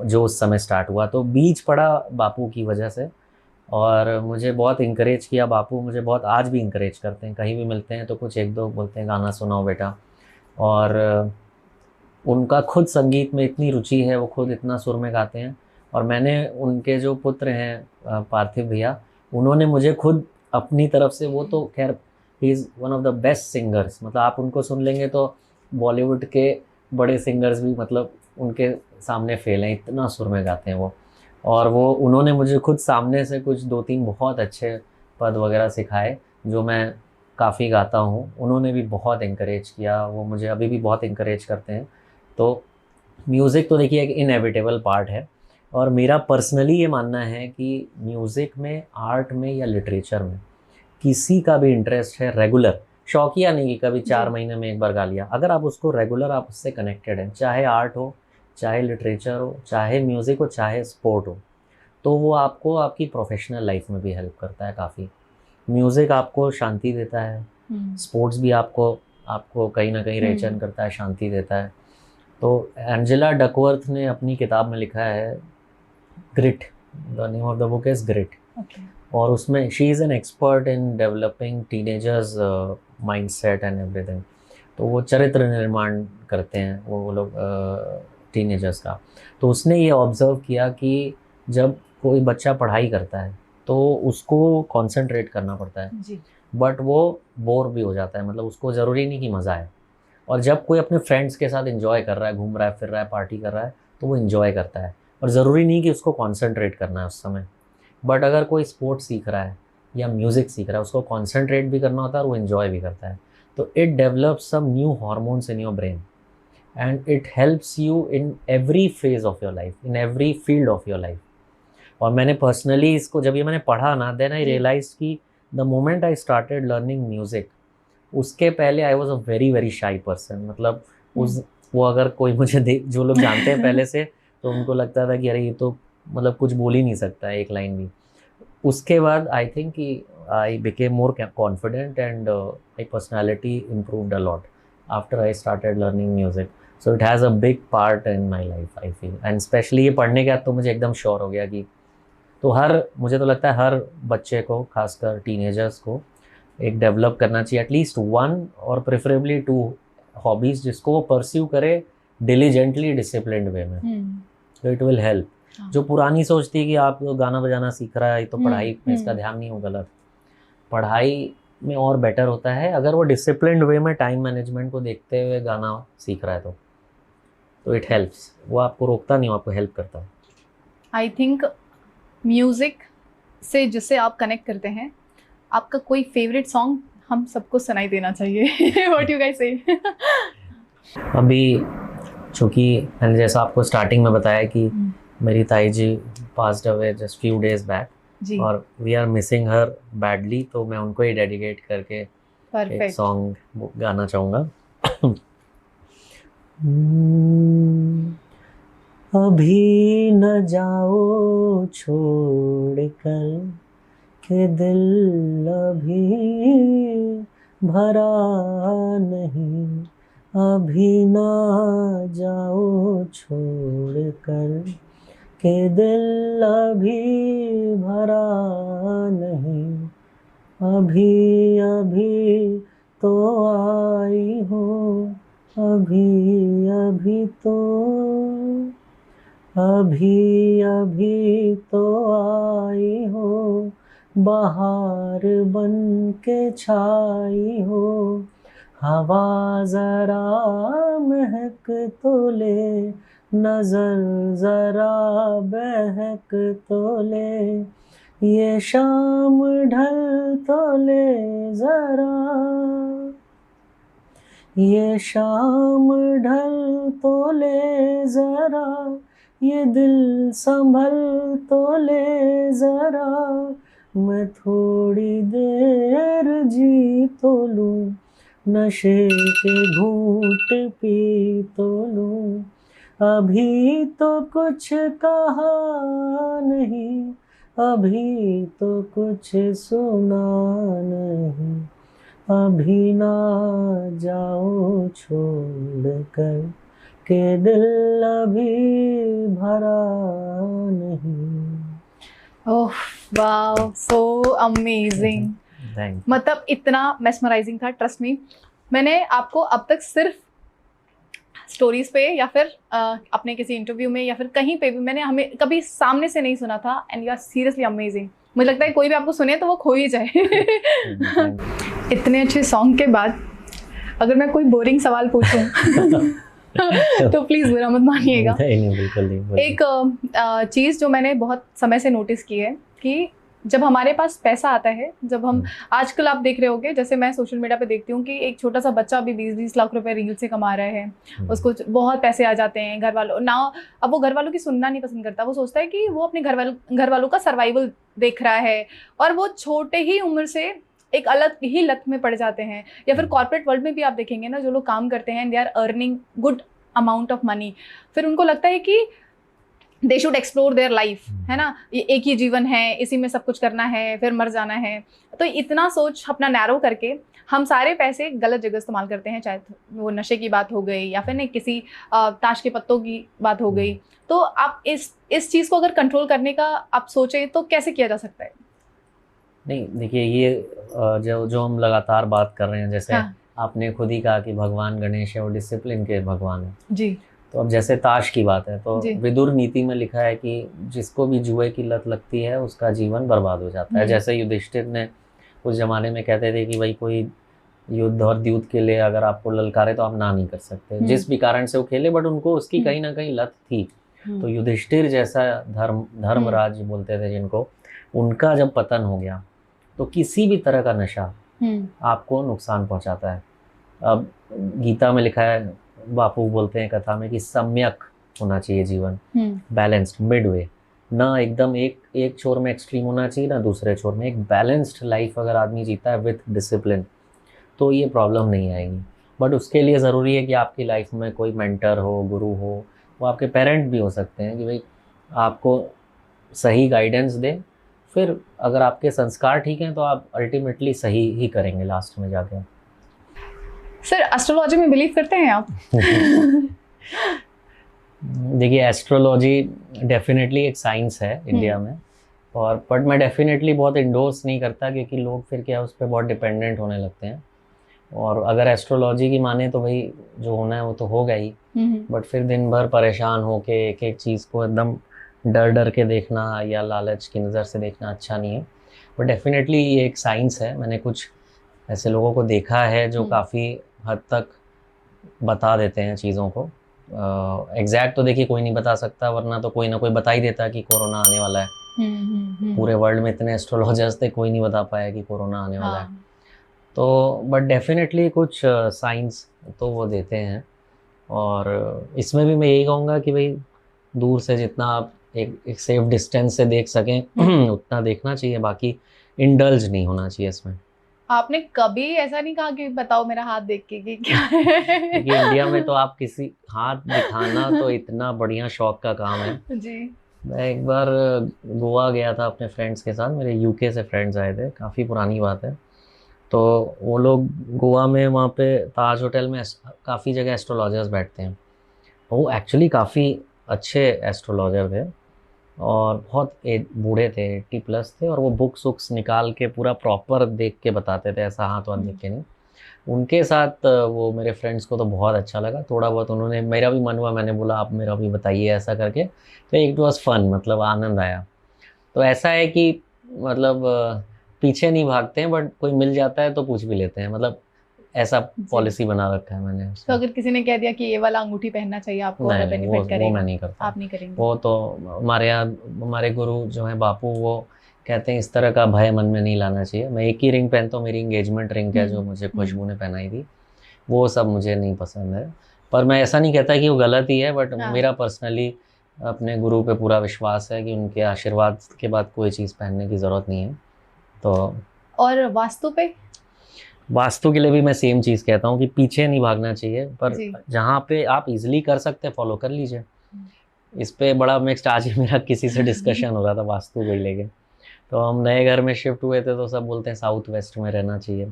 जो उस समय स्टार्ट हुआ। तो बीच पड़ा बापू की वजह से, और मुझे बहुत इंकरेज किया बापू, मुझे बहुत आज भी इंकरेज करते हैं। कहीं भी मिलते हैं तो कुछ एक दो बोलते हैं गाना सुनाओ बेटा। और उनका खुद संगीत में इतनी रुचि है, वो खुद इतना सुर में गाते हैं। और मैंने उनके जो पुत्र हैं पार्थिव भैया, उन्होंने मुझे खुद अपनी तरफ से, वो तो खैर he is one of the best singers. मतलब आप उनको सुन लेंगे तो बॉलीवुड के बड़े सिंगर्स भी मतलब उनके सामने फेल हैं, इतना सुर में गाते हैं वो। और वो उन्होंने मुझे खुद सामने से कुछ 2-3 बहुत अच्छे पद वगैरह सिखाए जो मैं काफ़ी गाता हूँ। उन्होंने भी बहुत इंकरेज किया, वो मुझे अभी भी बहुत इंकरेज करते हैं। तो म्यूज़िक तो देखिए एक इनएविटेबल पार्ट है। और मेरा पर्सनली ये मानना है कि म्यूज़िक में, आर्ट में या लिटरेचर में किसी का भी इंटरेस्ट है रेगुलर, शौकिया नहीं कि कभी 4 महीने में एक बार गा लिया, अगर आप उसको रेगुलर, आप उससे कनेक्टेड हैं, चाहे आर्ट हो, चाहे लिटरेचर हो, चाहे म्यूज़िक हो, चाहे स्पोर्ट हो, तो वो आपको आपकी प्रोफेशनल लाइफ में भी हेल्प करता है काफ़ी। म्यूज़िक आपको शांति देता है, स्पोर्ट्स भी आपको कहीं ना कहीं रेचन करता है, शांति देता है। तो एंजेला डकवर्थ ने अपनी किताब में लिखा है grit, the name of the book is grit. और उसमें she is an expert in developing teenagers mindset and everything. तो वो चरित्र निर्माण करते हैं वो लोग टीनेजर्स का। तो उसने ये ऑब्ज़र्व किया कि जब कोई बच्चा पढ़ाई करता है तो उसको कंसंट्रेट करना पड़ता है जी, बट वो बोर भी हो जाता है, मतलब उसको ज़रूरी नहीं कि मज़ा आए। और जब कोई अपने फ्रेंड्स के साथ एंजॉय कर रहा है, घूम रहा है, फिर रहा है, पार्टी कर रहा है, तो वो एंजॉय करता है, और ज़रूरी नहीं कि उसको कंसंट्रेट करना है उस समय। बट अगर कोई स्पोर्ट सीख रहा है या म्यूज़िक सीख रहा है, उसको कंसंट्रेट भी करना होता है और वो एंजॉय भी करता है। तो it develops some new hormones in your brain and it helps you in every phase of your life, in every field of your life. और मैंने पर्सनली इसको जब ये मैंने पढ़ा ना, देन आई रियलाइज कि the moment I started learning music, उसके पहले I was a very very shy person. मतलब वो अगर कोई मुझे जो लोग जानते हैं पहले से, तो उनको लगता था कि अरे ये तो मतलब कुछ बोल ही नहीं सकता है एक लाइन भी। उसके बाद आई थिंक कि I became more confident and my personality improved a lot after I started learning music. So it has a big part in my life I feel. And specially ये पढ़ने के बाद तो मुझे एकदम श्योर हो गया कि तो मुझे तो लगता है हर बच्चे को, खासकर टीनेजर्स को, एक डेवलप करना चाहिए एटलीस्ट 1 और प्रेफरेबली 2 हॉबीज़, जिसको वो परस्यू करे डिलीजेंटली, डिसिप्लिन्ड वे में। तो इट विल हेल्प। जो पुरानी सोचती है कि आप गाना बजाना सीख रहा है तो पढ़ाई में इसका ध्यान नहीं हो, गलत। पढ़ाई में और बेटर होता है अगर वो डिसिप्लिन्ड वे में टाइम मैनेजमेंट को देखते हुए गाना सीख रहा है, तो इट हेल्प्स। वो आपको रोकता नहीं, आपको हेल्प करता है। आई थिंक म्यूज़िक से जिससे आप कनेक्ट करते हैं, आपका कोई फेवरेट सॉन्ग हम सबको सुनाई देना चाहिए। व्हाट यू गाइस से? अभी चूँकि मैंने जैसा आपको स्टार्टिंग में बताया कि मेरी ताई जी passed away just few days back और we are missing her badly, तो मैं उनको ही डेडिकेट करके एक सॉन्ग गाना चाहूँगा। अभी न जाओ छोड़ कर के दिल अभी भरा नहीं, अभी ना जाओ छोड़ कर के दिल अभी भरा नहीं, अभी अभी तो आई हो, अभी अभी तो, अभी अभी तो आई हो, बहार बन के छाई हो, हवा जरा महक तो ले, नजर जरा बहक तो ले, ये शाम ढल तो ले जरा, ये शाम ढल तो ले जरा, ये दिल संभल तो ले जरा, मैं थोड़ी देर जी तो लूं, नशे के घूंट पी तो लूं, अभी तो कुछ कहा नहीं, अभी तो कुछ सुना नहीं, अभी ना जाओ छोड़ कर के दिल अभी भरा नहीं। Oh wow, so amazing. मतलब इतना मेस्मराइजिंग था, ट्रस्ट मी। मैंने आपको अब तक सिर्फ स्टोरीज पे या फिर अपने किसी इंटरव्यू में या फिर कहीं पे भी मैंने हमें कभी सामने से नहीं सुना था, and you are seriously amazing. मुझे लगता है कोई भी आपको सुने तो वो खो ही जाए। इतने अच्छे सॉन्ग के बाद अगर मैं कोई बोरिंग सवाल पूछूं तो प्लीज बुरा मत मानिएगा। एक चीज जो मैंने बहुत समय से नोटिस की है कि जब हमारे पास पैसा आता है, जब हम आजकल आप देख रहे होगे, जैसे मैं सोशल मीडिया पे देखती हूँ कि एक छोटा सा बच्चा अभी 20-20 लाख रुपए रील से कमा रहा है, उसको बहुत पैसे आ जाते हैं, घर वालों ना, अब वो घर वालों की सुनना नहीं पसंद करता, वो सोचता है कि वो अपने घर वालों का सर्वाइवल देख रहा है, और वो छोटे ही उम्र से एक अलग ही लत में पड़ जाते हैं। या फिर कॉर्पोरेट वर्ल्ड में भी आप देखेंगे ना, जो लोग काम करते हैं, they are earning good amount of money, फिर उनको लगता है कि they should explore their life, है ना, ये एक ही जीवन है, इसी में सब कुछ करना है, फिर मर जाना है। तो इतना सोच अपना नैरो करके हम सारे पैसे गलत जगह इस्तेमाल करते हैं, चाहे वो नशे की बात हो गई या फिर नहीं किसी ताश के पत्तों की बात हो गई। तो आप इस चीज़ को अगर कंट्रोल करने का आप सोचें तो कैसे किया जा सकता है? नहीं, देखिए, ये जो हम लगातार बात कर रहे हैं, जैसे आपने खुद ही कहा कि भगवान गणेश है और डिसिप्लिन के भगवान है जी। तो अब जैसे ताश की बात है, तो विदुर नीति में लिखा है कि जिसको भी जुए की लत लगती है उसका जीवन बर्बाद हो जाता है। जैसे युधिष्ठिर ने उस जमाने में कहते थे कि भाई कोई युद्ध और द्यूत के लिए अगर आपको ललकारे तो आप ना नहीं कर सकते, जिस भी कारण से वो खेले, बट उनको उसकी कहीं ना कहीं लत थी। तो युधिष्ठिर जैसा धर्मराज बोलते थे जिनको, उनका जब पतन हो गया तो किसी भी तरह का नशा आपको नुकसान पहुंचाता है। अब गीता में लिखा है, बापू बोलते हैं कथा में, कि सम्यक होना चाहिए जीवन, बैलेंस्ड, मिडवे, ना एकदम एक छोर में एक्सट्रीम होना चाहिए ना दूसरे छोर में, एक बैलेंस्ड लाइफ अगर आदमी जीता है विथ डिसिप्लिन तो ये प्रॉब्लम नहीं आएगी। बट उसके लिए ज़रूरी है कि आपकी लाइफ में कोई मेंटर हो, गुरु हो, वो आपके पेरेंट भी हो सकते हैं कि भाई आपको सही गाइडेंस दे। फिर अगर आपके संस्कार ठीक हैं तो आप अल्टीमेटली सही ही करेंगे लास्ट में जाके। सर, एस्ट्रोलॉजी में बिलीव करते हैं आप? देखिए, एस्ट्रोलॉजी डेफिनेटली एक साइंस है इंडिया में, और बट मैं डेफिनेटली बहुत इंडोर्स नहीं करता, क्योंकि लोग फिर क्या उस पर बहुत डिपेंडेंट होने लगते हैं। और अगर एस्ट्रोलॉजी की माने तो भाई जो होना है वो तो होगा ही, बट फिर दिन भर परेशान होके एक एक चीज़ को एकदम डर के देखना या लालच की नज़र से देखना अच्छा नहीं है। बट डेफिनेटली ये एक साइंस है। मैंने कुछ ऐसे लोगों को देखा है जो काफ़ी हद तक बता देते हैं चीज़ों को। एग्जैक्ट तो देखिए कोई नहीं बता सकता, वरना तो कोई ना कोई बता ही देता कि कोरोना आने वाला है। पूरे वर्ल्ड में इतने एस्ट्रोलॉजर्स थे, कोई नहीं बता पाया कि कोरोना आने वाला है। तो बट डेफिनेटली कुछ साइंस तो वो देते हैं, और इसमें भी मैं यही कहूँगा कि भाई दूर से जितना आप एक सेफ डिस्टेंस से देख सकें उतना देखना चाहिए, बाकी इंडल्ज नहीं होना चाहिए इसमें। आपने कभी ऐसा नहीं कहा कि बताओ मेरा हाथ देख के कि क्या है? क्योंकि इंडिया में तो आप किसी हाथ दिखाना तो इतना बढ़िया शौक का काम है। जी। मैं एक बार गोवा गया था अपने फ्रेंड्स के साथ, मेरे यूके से फ्रेंड्स आए थे, काफ़ी पुरानी बात है। तो वो लोग गोवा में वहाँ पे ताज होटल में काफ़ी जगह एस्ट्रोलॉजर्स बैठते हैं। वो एक्चुअली काफ़ी अच्छे एस्ट्रोलॉजर थे और बहुत बूढ़े थे, 80+ थे, और वो बुक्स वुक्स निकाल के पूरा प्रॉपर देख के बताते थे, ऐसा हाथ वाथ देख के नहीं। उनके साथ वो मेरे फ्रेंड्स को तो बहुत अच्छा लगा, थोड़ा बहुत उन्होंने, मेरा भी मन हुआ, मैंने बोला आप मेरा भी बताइए ऐसा करके। तो इट वाज फन, मतलब आनंद आया। तो ऐसा है कि मतलब पीछे नहीं भागते हैं, बट कोई मिल जाता है तो पूछ भी लेते हैं, मतलब ऐसा पॉलिसी बना रखा है मैंने। तो अगर किसी ने कह दिया कि ये वाला अंगूठी पहनना चाहिए आपको, नहीं, बेनिफिट करेगा, वो मैं नहीं करता। आप नहीं करेंगे? वो तो हमारे यहाँ हमारे गुरु जो है बापू, वो कहते हैं इस तरह का भय मन में नहीं लाना चाहिए। मैं एक ही रिंग पहनता हूँ, मेरी एंगेजमेंट रिंग है जो मुझे खुशबू ने पहनाई थी, वो सब मुझे नहीं पसंद है। पर मैं ऐसा नहीं कहता कि वो गलत ही है, बट मेरा पर्सनली अपने गुरु पे पूरा विश्वास है कि उनके आशीर्वाद के बाद कोई चीज़ पहनने की ज़रूरत नहीं है। तो और वास्तु पे, वास्तु के लिए भी मैं सेम चीज़ कहता हूँ कि पीछे नहीं भागना चाहिए, पर जहाँ पे आप इजीली कर सकते हैं फॉलो कर लीजिए। इस पे बड़ा मिक्स्ड, आज ही मेरा किसी से डिस्कशन हो रहा था वास्तु को लेके। तो हम नए घर में शिफ्ट हुए थे तो सब बोलते हैं साउथ वेस्ट में रहना चाहिए,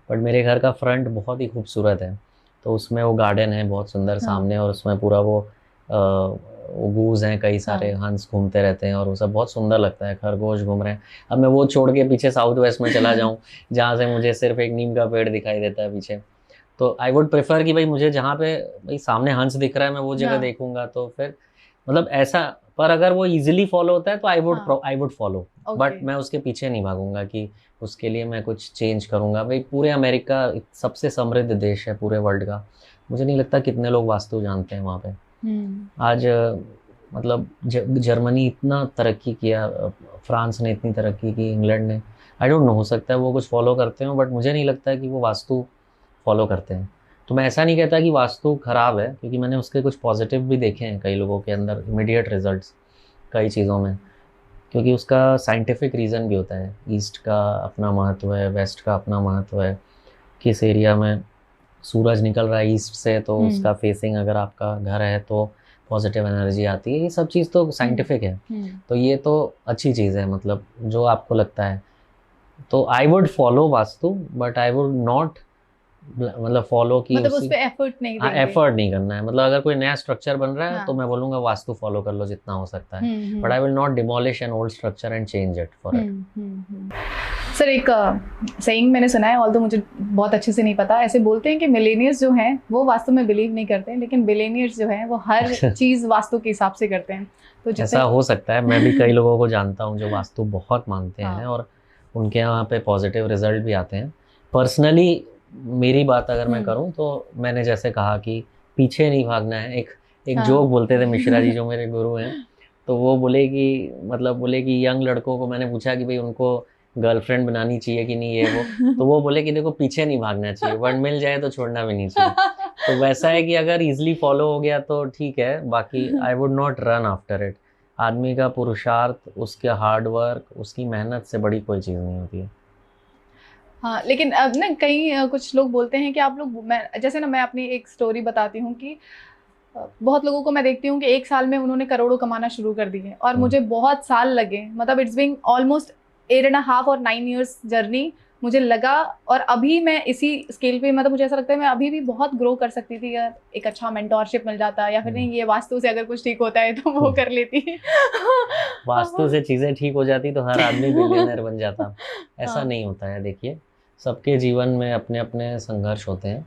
बट मेरे घर का फ्रंट बहुत ही खूबसूरत है, तो उसमें वो गार्डन है बहुत सुंदर सामने, और उसमें पूरा वो गूज हैं, कई सारे हंस घूमते रहते हैं, और वो सब बहुत सुंदर लगता है, खरगोश घूम रहे हैं। अब मैं वो छोड़ के पीछे साउथ वेस्ट में चला जाऊँ जहाँ से मुझे सिर्फ एक नीम का पेड़ दिखाई देता है पीछे, तो आई वुड प्रेफर कि भाई मुझे जहाँ पे भाई सामने हंस दिख रहा है मैं वो जगह देखूंगा, तो फिर मतलब ऐसा। पर अगर वो इजीली फॉलो होता है तो आई वुड फॉलो, बट मैं उसके पीछे नहीं भागूंगा कि उसके लिए मैं कुछ चेंज करूंगा। भाई पूरे अमेरिका सबसे समृद्ध देश है पूरे वर्ल्ड का, मुझे नहीं लगता कितने लोग वास्तु जानते हैं वहाँ पे। आज मतलब जर्मनी इतना तरक्की किया, फ्रांस ने इतनी तरक्की की, इंग्लैंड ने, आई डोंट नो, हो सकता है वो कुछ फॉलो करते हो, बट मुझे नहीं लगता है कि वो वास्तु फॉलो करते हैं। तो मैं ऐसा नहीं कहता कि वास्तु खराब है, क्योंकि मैंने उसके कुछ पॉजिटिव भी देखे हैं कई लोगों के अंदर, इमीडिएट रिजल्ट्स कई चीज़ों में, क्योंकि उसका साइंटिफिक रीज़न भी होता है। ईस्ट का अपना महत्व है, वेस्ट का अपना महत्व है, किस एरिया में सूरज निकल रहा है ईस्ट से तो उसका फेसिंग अगर आपका घर है तो पॉजिटिव एनर्जी आती है, ये सब चीज़ तो साइंटिफिक है। तो ये तो अच्छी चीज़ है, मतलब जो आपको लगता है। तो I would follow vastu, but I would not मतलब फॉलो की, मतलब उस पे एफर्ट नहीं देंगे। एफर्ट नहीं करना है। मतलब अगर कोई नया स्ट्रक्चर बन रहा है तो मैं बोलूंगा वास्तु फॉलो कर लो जितना हो सकता है, but I will not demolish an old structure and change it for it. Sir, एक सेइंग मैंने सुना है, ऑल्दो मुझे बहुत अच्छे से नहीं पता, ऐसे बोलते हैं कि मिलेनियर्स जो हैं वो वास्तु में बिलीव नहीं करते हैं, लेकिन बिलेनियर्स जो हैं वो हर चीज़ वास्तु के हिसाब से करते हैं। तो ऐसा हो सकता है, मैं भी कई लोगों को जानता हूँ जो वास्तु बहुत मानते हैं और उनके यहाँ पे पॉजिटिव रिजल्ट भी आते हैं। पर्सनली मेरी बात अगर मैं करूं तो मैंने जैसे कहा कि पीछे नहीं भागना है। एक जोक बोलते थे मिश्रा जी जो मेरे गुरु हैं, तो वो बोले कि यंग लड़कों को मैंने पूछा कि भाई उनको गर्लफ्रेंड बनानी चाहिए कि नहीं, ये वो, तो वो बोले कि देखो पीछे नहीं भागना चाहिए, बट मिल जाए तो छोड़ना भी नहीं चाहिए। तो वैसा है कि अगर इजिली फॉलो हो गया तो ठीक है, बाकी आई would not run after it. आदमी का पुरुषार्थ, उसके हार्ड वर्क, उसकी मेहनत से बड़ी कोई चीज़ नहीं होती है। हाँ, लेकिन अब ना कई कुछ लोग बोलते हैं कि आप लोग, मैं अपनी एक स्टोरी बताती हूँ कि बहुत लोगों को मैं देखती हूँ कि 1 साल में उन्होंने करोड़ों कमाना शुरू कर दिए, और मुझे बहुत साल लगे, मतलब इट्स बीइंग ऑलमोस्ट 8.5 और 9 इयर्स जर्नी मुझे लगा, और अभी मैं इसी स्केल पे, मतलब मुझे ऐसा लगता है मैं अभी भी बहुत ग्रो कर सकती थी अगर एक अच्छा मेंटोरशिप मिल जाता, या फिर नहीं ये वास्तु से अगर कुछ ठीक होता है तो वो कर लेती। वास्तु से चीज़ें ठीक हो जाती तो हर आदमी बिलियनर बन जाता। ऐसा नहीं होता है। देखिए, सबके जीवन में अपने अपने संघर्ष होते हैं।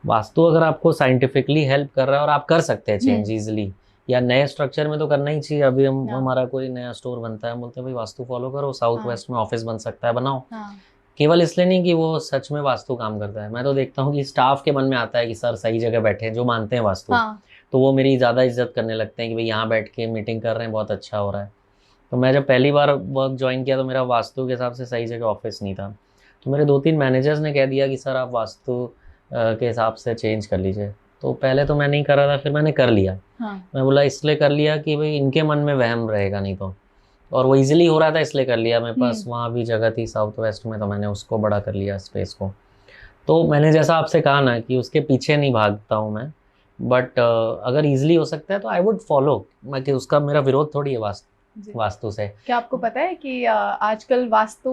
वास्तु अगर आपको साइंटिफिकली हेल्प कर रहा है और आप कर सकते हैं चेंज ईजिली, या नए स्ट्रक्चर में तो करना ही चाहिए। अभी हमारा कोई नया स्टोर बनता है, बोलते हैं भाई वास्तु फॉलो करो, साउथ वेस्ट में ऑफिस बन सकता है, बनाओ। केवल इसलिए नहीं कि वो सच में वास्तु काम करता है। मैं तो देखता हूँ कि स्टाफ के मन में आता है कि सर सही जगह बैठे हैं, जो मानते हैं वास्तु, तो वो मेरी ज़्यादा इज्जत करने लगते हैं कि भाई यहाँ बैठ के मीटिंग कर रहे हैं, बहुत अच्छा हो रहा है। तो मैं जब पहली बार वर्क ज्वाइन किया तो मेरा वास्तु के हिसाब से सही जगह ऑफिस नहीं था, तो मेरे 2-3 मैनेजर्स ने कह दिया कि सर आप वास्तु के हिसाब से चेंज कर लीजिए। तो पहले तो मैं नहीं कर रहा था, फिर मैंने कर लिया। मैं बोला इसलिए कर लिया कि भाई इनके मन में वहम रहेगा नहीं तो, और वो इजीली हो रहा था इसलिए कर लिया। मेरे पास वहाँ भी जगह थी साउथ वेस्ट में, तो मैंने उसको बड़ा कर लिया स्पेस को। तो मैंने जैसा आपसे कहा ना कि उसके पीछे नहीं भागता हूँ मैं, बट अगर इजीली हो सकता है तो आई वुड फॉलो। मैं कि उसका मेरा विरोध थोड़ी है वास्तु से। क्या आपको पता है कि आजकल वास्तु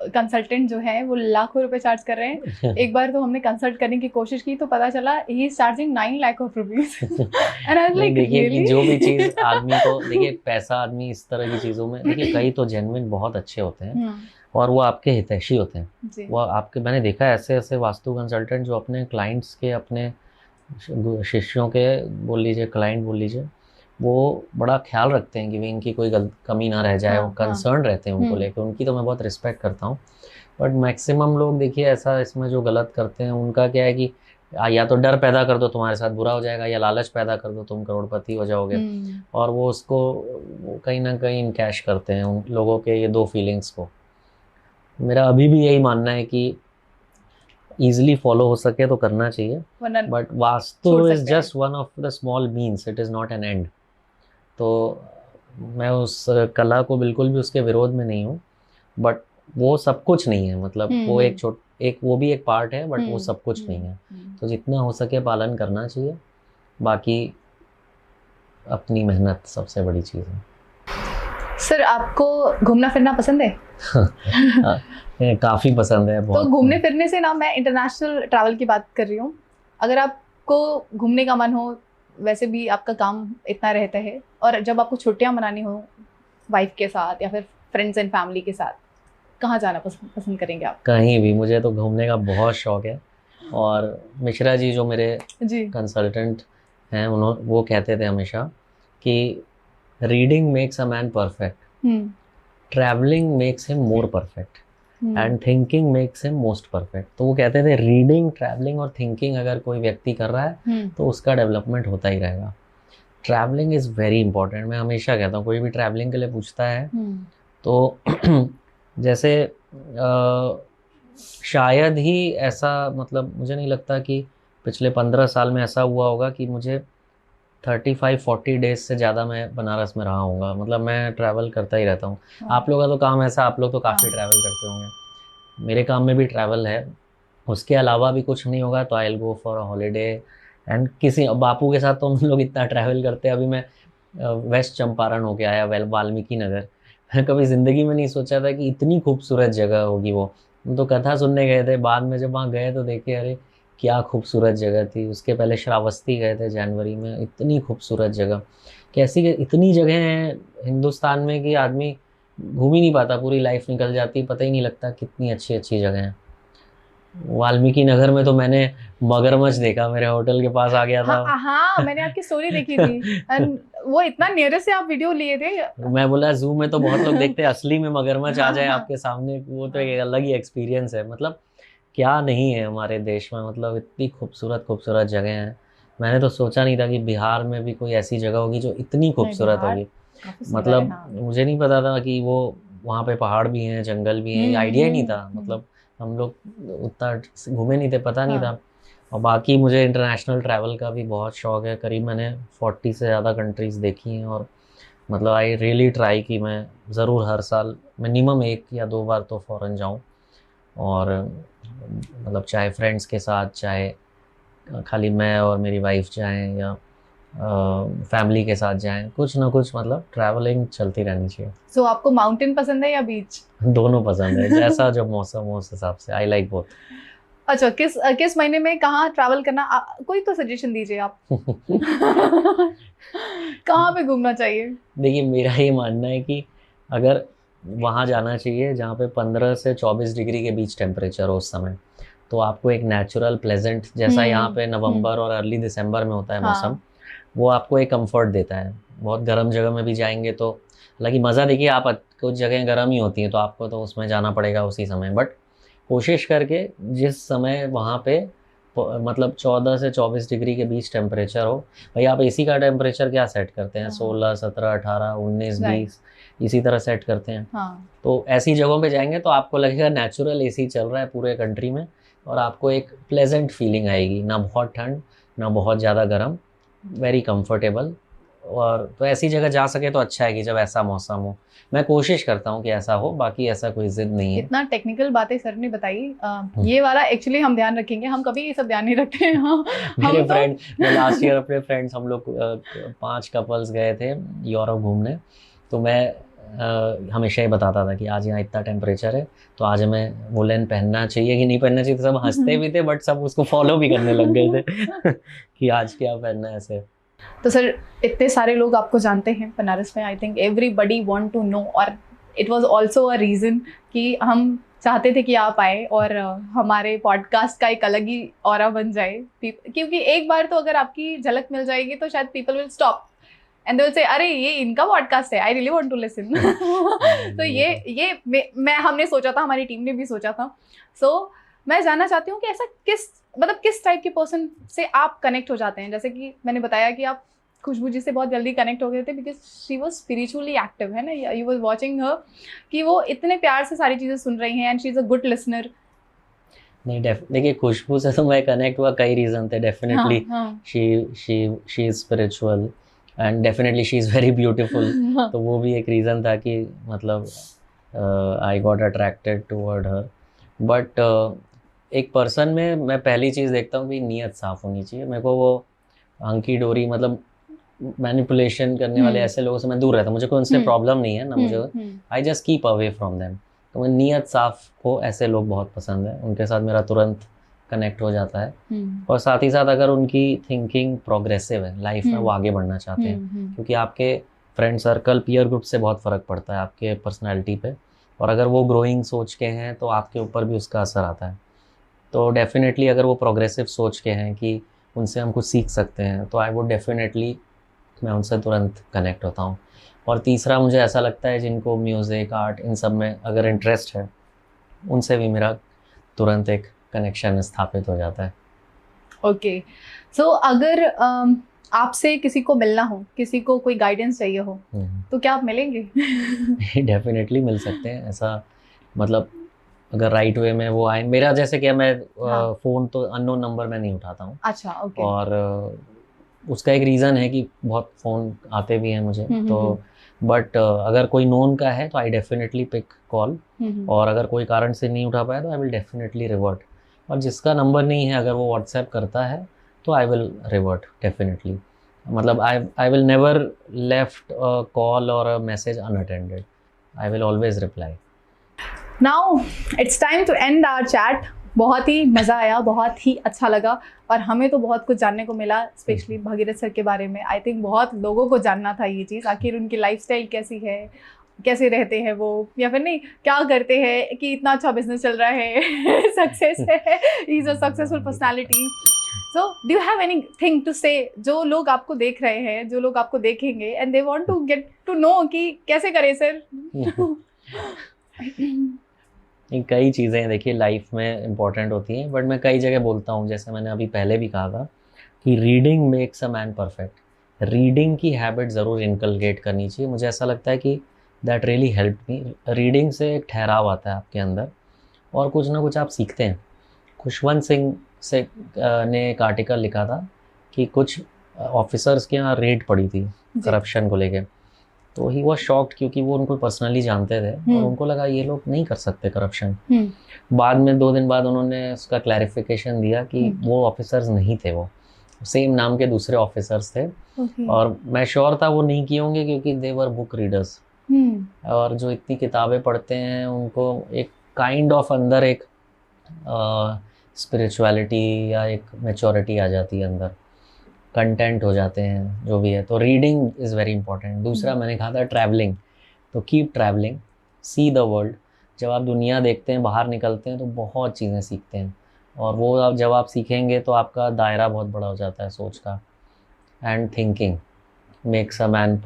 कंसल्टेंट जो है वो लाखों रुपए चार्ज कर रहे हैं। एक बार तो हमने कंसल्ट करने की कोशिश की तो पता चला he is charging 9 lakh of rupees. And I was like देखिए कि जो भी चीज़ आदमी को, देखिए पैसा आदमी इस तरह की चीज़ों में, देखिए कई तो जेन्युइन बहुत अच्छे होते हैं और वो आपके हितैषी होते हैं। वो आपके, मैंने देखा है ऐसे ऐसे वास्तु कंसल्टेंट जो अपने क्लाइंट्स के, अपने शिष्यों के बोल लीजिए, क्लाइंट बोल लीजिए, वो बड़ा ख्याल रखते हैं कि भी इनकी कोई कमी ना रह जाए। वो कंसर्न रहते हैं उनको लेकर, उनकी तो मैं बहुत रिस्पेक्ट करता हूँ। बट मैक्सिमम लोग देखिए ऐसा इसमें जो गलत करते हैं, उनका क्या है कि या तो डर पैदा कर दो तुम्हारे साथ बुरा हो जाएगा, या लालच पैदा कर दो तुम करोड़पति हो जाओगे, और वो उसको कहीं ना कहीं इनकैश करते हैं उन लोगों के ये दो फीलिंग्स को। मेरा अभी भी यही मानना है कि ईजिली फॉलो हो सके तो करना चाहिए, but vastu is just one of the small means, it is not an and. तो मैं उस कला को बिल्कुल भी उसके विरोध में नहीं हूँ, बट वो सब कुछ नहीं है। मतलब वो एक वो भी एक पार्ट है, बट वो सब कुछ नहीं है। तो जितना हो सके पालन करना चाहिए, बाकी अपनी मेहनत सबसे बड़ी चीज़ है। सर आपको घूमना फिरना पसंद है? काफ़ी पसंद है बहुत। तो घूमने फिरने से ना, मैं इंटरनेशनल ट्रैवल की बात कर रही हूँ। अगर आपको घूमने का मन हो, वैसे भी आपका काम इतना रहता है, और जब आपको छुट्टियां मनानी हो वाइफ के साथ या फिर फ्रेंड्स एंड फैमिली के साथ, कहाँ जाना पसंद करेंगे आप? कहीं भी, मुझे तो घूमने का बहुत शौक है। और मिश्रा जी जो मेरे कंसल्टेंट हैं, वो कहते थे हमेशा कि reading makes a man perfect, travelling makes him more perfect, and thinking makes him most perfect. तो वो कहते थे रीडिंग, ट्रैवलिंग और थिंकिंग अगर कोई व्यक्ति कर रहा है तो उसका डेवलपमेंट होता ही रहेगा। Travelling is very important. मैं हमेशा कहता हूँ, कोई भी ट्रैवलिंग के लिए पूछता है तो जैसे शायद ही ऐसा, मतलब मुझे नहीं लगता कि पिछले 15 साल में ऐसा हुआ होगा कि मुझे 35-40 डेज से ज़्यादा मैं बनारस में रहा हूँगा। मतलब मैं ट्रैवल करता ही रहता हूँ। आप लोगों का तो काम ऐसा, आप लोग तो काफ़ी ट्रैवल करते होंगे। मेरे काम में भी ट्रैवल है, उसके अलावा भी कुछ नहीं होगा तो I will go for a holiday. And किसी बापू के साथ तो हम लोग इतना ट्रैवल करते हैं। अभी मैं वेस्ट चंपारण होके आया, वाल्मीकि नगर। मैं कभी ज़िंदगी में नहीं सोचा था कि इतनी खूबसूरत जगह होगी वो। हम तो कथा सुनने गए थे, बाद में जब वहाँ गए तो देखे अरे क्या खूबसूरत जगह थी। उसके पहले श्रावस्ती गए थे जनवरी में, इतनी खूबसूरत जगह। कैसी इतनी जगह हैं हिंदुस्तान में कि आदमी घूम ही नहीं पाता, पूरी लाइफ निकल जाती, पता ही नहीं लगता कितनी अच्छी अच्छी जगह हैं। वाल्मीकि नगर में तो मैंने मगरमच्छ देखा, मेरे होटल के पास आ गया था। हाँ, मैंने आपकी स्टोरी देखी थी। एंड वो इतना नियर से आप वीडियो लिए थे। मैं बोला जू में तो बहुत लोग देखते हैं, असली में मगरमच्छ आ जाए आपके सामने, वो तो एक अलग ही एक्सपीरियंस है। मतलब क्या नहीं है हमारे देश में, मतलब इतनी खूबसूरत खूबसूरत जगह हैं। मैंने तो सोचा नहीं था कि बिहार में भी कोई ऐसी जगह होगी जो इतनी खूबसूरत होगी। मतलब मुझे नहीं पता था कि वो वहाँ पे पहाड़ भी हैं, जंगल भी हैं, आइडिया ही नहीं था। मतलब हम लोग उतना घूमे नहीं थे, पता नहीं था। और बाकी मुझे इंटरनेशनल ट्रैवल का भी बहुत शौक है। करीब मैंने 40 से ज़्यादा कंट्रीज़ देखी हैं, और मतलब आई रियली ट्राई कि मैं ज़रूर हर साल मिनिमम 1 या 2 बार तो फ़ॉरेन जाऊँ। और मतलब चाहे फ्रेंड्स के साथ, चाहे खाली मैं और मेरी वाइफ जाएं, या फैमिली के साथ जाएं, कुछ ना कुछ मतलब ट्रैवलिंग चलती रहनी चाहिए। So, आपको माउंटेन पसंद है या बीच? दोनों पसंद है, जैसा जब मौसम हो उस हिसाब से। I like both. अच्छा, किस महीने में कहाँ ट्रैवल करना, कोई तो सजेशन दीजिए आप। कहाँ पे घूमना चाहिए? देखिए मेरा ये मानना है कि अगर वहाँ जाना चाहिए जहाँ पे 15 से 24 डिग्री के बीच टेम्परेचर हो उस समय, तो आपको एक नेचुरल प्लेजेंट, जैसा यहाँ पे नवंबर और अर्ली दिसंबर में होता है मौसम, वो आपको एक कंफर्ट देता है। बहुत गर्म जगह में भी जाएंगे तो, हालांकि मज़ा देखिए, आप कुछ जगह गर्म ही होती हैं तो आपको तो उसमें जाना पड़ेगा उसी समय, बट कोशिश करके जिस समय वहाँ पे मतलब 14 से 24 डिग्री के बीच टेम्परेचर हो। भाई आप एसी का टेम्परेचर क्या सेट करते हैं? 16, 17, 18, 19, 20 इसी तरह सेट करते हैं। तो ऐसी जगहों पे जाएंगे तो आपको लगेगा नेचुरल एसी चल रहा है पूरे कंट्री में, और आपको एक प्लेजेंट फीलिंग आएगी, ना बहुत ठंड ना बहुत ज़्यादा गर्म, वेरी कंफर्टेबल। और तो ऐसी जगह जा सके तो अच्छा है कि जब ऐसा मौसम हो, मैं कोशिश करता हूँ कि ऐसा हो, बाकी ऐसा कोई जिद नहीं है। इतना टेक्निकल बातें सर ने बताई, ये वाला एक्चुअली हम ध्यान रखेंगे, हम कभी ये सब ध्यान नहीं रखते हैं। मेरे हम फ्रेंड, मैं लास्ट ईयर अपने फ्रेंड्स हम लोग 5 कपल्स गए थे यूरोप घूमने, तो मैं हमेशा ही बताता था कि आज यहाँ इतना टेम्परेचर है तो आज हमें वुलन पहनना चाहिए कि नहीं पहनना चाहिए, तो सब हंसते भी थे बट सब उसको फॉलो भी करने लग गए थे कि आज क्या पहनना है ऐसे। तो सर इतने सारे लोग आपको जानते हैं बनारस में, I think everybody want to know, और it was also a reason कि हम चाहते थे कि आप आए और हमारे पॉडकास्ट का एक अलग ही ऑरा बन जाए, क्योंकि एक बार तो अगर आपकी झलक मिल जाएगी तो शायद people will stop and they will say अरे ये इनका पॉडकास्ट है, I really want to listen. तो ये मैं हमने सोचा था, हमारी टीम ने भी सोचा था। सो मैं जानना चाहती हूँ कि ऐसा किस टाइप के पर्सन से आप कनेक्ट हो जाते हैं। जैसे कि मैंने बताया कि आप खुशबू जी से बहुत जल्दी कनेक्ट हो गए थे because she was spiritually active, है ना, यू वॉज वॉचिंग हर कि वो इतने प्यार से सारी चीज़ें सुन रही हैं and she is a good listener. नहीं, देखिए खुशबू से तो मैं कनेक्ट हुआ, कई रीज़न थे। Definitely she is spiritual and definitely she is very beautiful, तो वो भी एक रीज़न था कि मतलब I got attracted toward her. But एक पर्सन में मैं पहली चीज़ देखता हूँ कि नीयत साफ़ होनी चाहिए। मेरे को वो हंकी डोरी मतलब मैनिपुलेशन करने वाले ऐसे लोगों से मैं दूर रहता हूँ। मुझे कोई उनसे प्रॉब्लम नहीं है ना, मुझे I just keep away from them. तो मैं नीयत साफ़ हो ऐसे लोग बहुत पसंद है, उनके साथ मेरा तुरंत कनेक्ट हो जाता है। और साथ ही साथ अगर उनकी थिंकिंग प्रोग्रेसिव है लाइफ में, वो आगे बढ़ना चाहते हैं, क्योंकि आपके फ्रेंड सर्कल पीयर ग्रुप से बहुत फ़र्क पड़ता है आपके पर्सनैलिटी पे, और अगर वो ग्रोइंग सोच के हैं तो आपके ऊपर भी उसका असर आता है। तो डेफिनेटली अगर वो प्रोग्रेसिव सोच के हैं कि उनसे हम कुछ सीख सकते हैं, तो आई वुड डेफिनेटली मैं उनसे तुरंत कनेक्ट होता हूँ। और तीसरा मुझे ऐसा लगता है जिनको म्यूज़िक, आर्ट, इन सब में अगर इंटरेस्ट है, उनसे भी मेरा तुरंत एक कनेक्शन स्थापित हो जाता है। ओके, सो अगर आपसे किसी को मिलना हो, किसी को कोई गाइडेंस चाहिए हो, तो क्या आप मिलेंगे? डेफिनेटली मिल सकते हैं। ऐसा मतलब अगर राइट वे में वो आए, मेरा जैसे कि मैं फ़ोन तो अननोन नंबर में नहीं उठाता हूँ। अच्छा, ओके। और उसका एक रीज़न है कि बहुत फ़ोन आते भी हैं मुझे, तो बट अगर कोई नोन का है तो आई डेफिनेटली पिक कॉल, और अगर कोई कारण से नहीं उठा पाया तो आई विल डेफिनेटली रिवर्ट। और जिसका नंबर नहीं है, अगर वो व्हाट्सएप करता है तो आई विल रिवर्ट डेफिनेटली। मतलब I will never left a call और a message unattended, I will always reply. Now it's time to end our chat. बहुत ही मज़ा आया, बहुत ही अच्छा लगा, और हमें तो बहुत कुछ जानने को मिला, स्पेशली भगीरथ सर के बारे में। आई थिंक बहुत लोगों को जानना था ये चीज़, आखिर उनकी लाइफस्टाइल कैसी है, कैसे रहते हैं वो, या फिर नहीं क्या करते हैं कि इतना अच्छा बिजनेस चल रहा है, सक्सेस है, he is a successful personality. So do you have anything to say, जो लोग आपको देख रहे हैं, जो लोग आपको देखेंगे and they want to get to know कि कैसे करें सर? कई चीज़ें देखिए लाइफ में इम्पॉर्टेंट होती हैं, बट मैं कई जगह बोलता हूँ, जैसे मैंने अभी पहले भी कहा था कि reading makes a man perfect. Reading की हैबिट ज़रूर इनकलकेट करनी चाहिए। मुझे ऐसा लगता है कि that really help me. Reading से एक ठहराव आता है आपके अंदर, और कुछ ना कुछ आप सीखते हैं। खुशवंत सिंह से ने एक आर्टिकल लिखा था कि कुछ ऑफिसर्स के यहाँ रेड पड़ी थी करप्शन को लेके, तो ही वॉज शॉक्ड, क्योंकि वो उनको पर्सनली जानते थे और उनको लगा ये लोग नहीं कर सकते करप्शन। बाद में 2 दिन बाद उन्होंने उसका क्लैरिफिकेशन दिया कि वो ऑफिसर्स नहीं थे, वो सेम नाम के दूसरे ऑफिसर्स थे। और मैं श्योर था वो नहीं किए होंगे, क्योंकि दे वर बुक रीडर्स, और जो इतनी किताबें पढ़ते हैं उनको एक काइंड ऑफ अंदर एक स्पिरिचुअलिटी या एक मैच्योरिटी आ जाती है अंदर, कंटेंट हो जाते हैं जो भी है। तो रीडिंग इज़ वेरी इंपॉर्टेंट। दूसरा मैंने कहा था ट्रैवलिंग, तो keep travelling, see the world. जब आप दुनिया देखते हैं, बाहर निकलते हैं, तो बहुत चीज़ें सीखते हैं, और वो जब आप सीखेंगे तो आपका दायरा बहुत बड़ा हो जाता है सोच का। And thinking makes a man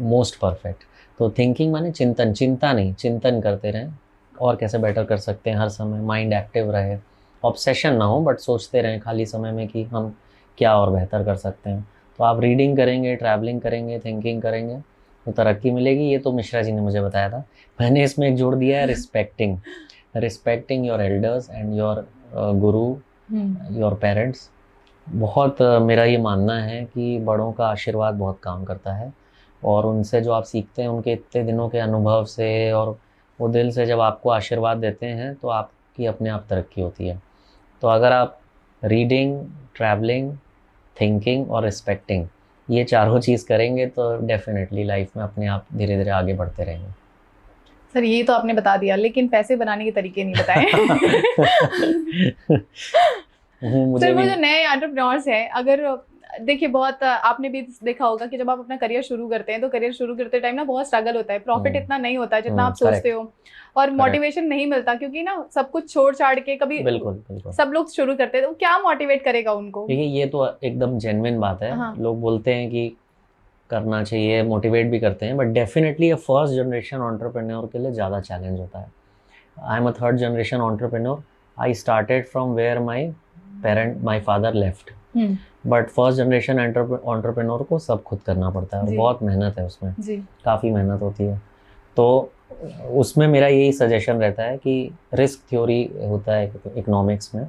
most perfect. तो थिंकिंग माने चिंतन, चिंता नहीं, चिंतन करते रहें और कैसे बेटर कर सकते हैं। हर समय माइंड एक्टिव रहे, ऑब्सेशन ना हो, बट सोचते रहें खाली समय में कि हम क्या और बेहतर कर सकते हैं। तो आप रीडिंग करेंगे, ट्रैवलिंग करेंगे, थिंकिंग करेंगे, तो तरक्की मिलेगी। ये तो मिश्रा जी ने मुझे बताया था। मैंने इसमें एक जोड़ दिया है respecting your elders and your Guru, your parents, बहुत मेरा ये मानना है कि बड़ों का आशीर्वाद बहुत काम करता है, और उनसे जो आप सीखते हैं उनके इतने दिनों के अनुभव से, और वो दिल से जब आपको आशीर्वाद देते हैं तो आपकी अपने आप तरक्की होती है। तो अगर आप रीडिंग, ट्रैवलिंग, थिंकिंग और रिस्पेक्टिंग ये चारों चीज़ करेंगे तो डेफिनेटली लाइफ में अपने आप धीरे धीरे आगे बढ़ते रहेंगे। सर ये तो आपने बता दिया, लेकिन पैसे बनाने के तरीके नहीं बताए। मुझे सर वो भी जो नए एंटरप्रेन्योर्स हैं, अगर देखिए बहुत आपने भी देखा होगा कि जब आप अपना करियर शुरू करते हैं तो करियर शुरू करते टाइम ना बहुत स्ट्रगल होता है, प्रॉफिट इतना नहीं होता है जितना आप सोचते हो, और मोटिवेशन नहीं मिलता, क्योंकि ना सब कुछ छोड़ छाड़ के कभी बिल्कुल सब लोग शुरू करते हैं, तो क्या मोटिवेट करेगा उनको? देखिए ये तो एकदम जेन्युइन बात है। हाँ। लोग बोलते हैं कि करना चाहिए, मोटिवेट भी करते हैं, बट डेफिनेटली ये फर्स्ट जनरेशन एंटरप्रेन्योर के लिए ज़्यादा चैलेंज होता है। I am a third generation entrepreneur. I started from where my father left, but first generation entrepreneur को सब खुद करना पड़ता है और बहुत मेहनत है उसमें, काफ़ी मेहनत होती है। तो उसमें मेरा यही सजेशन रहता है कि रिस्क थ्योरी होता है इकोनॉमिक्स में,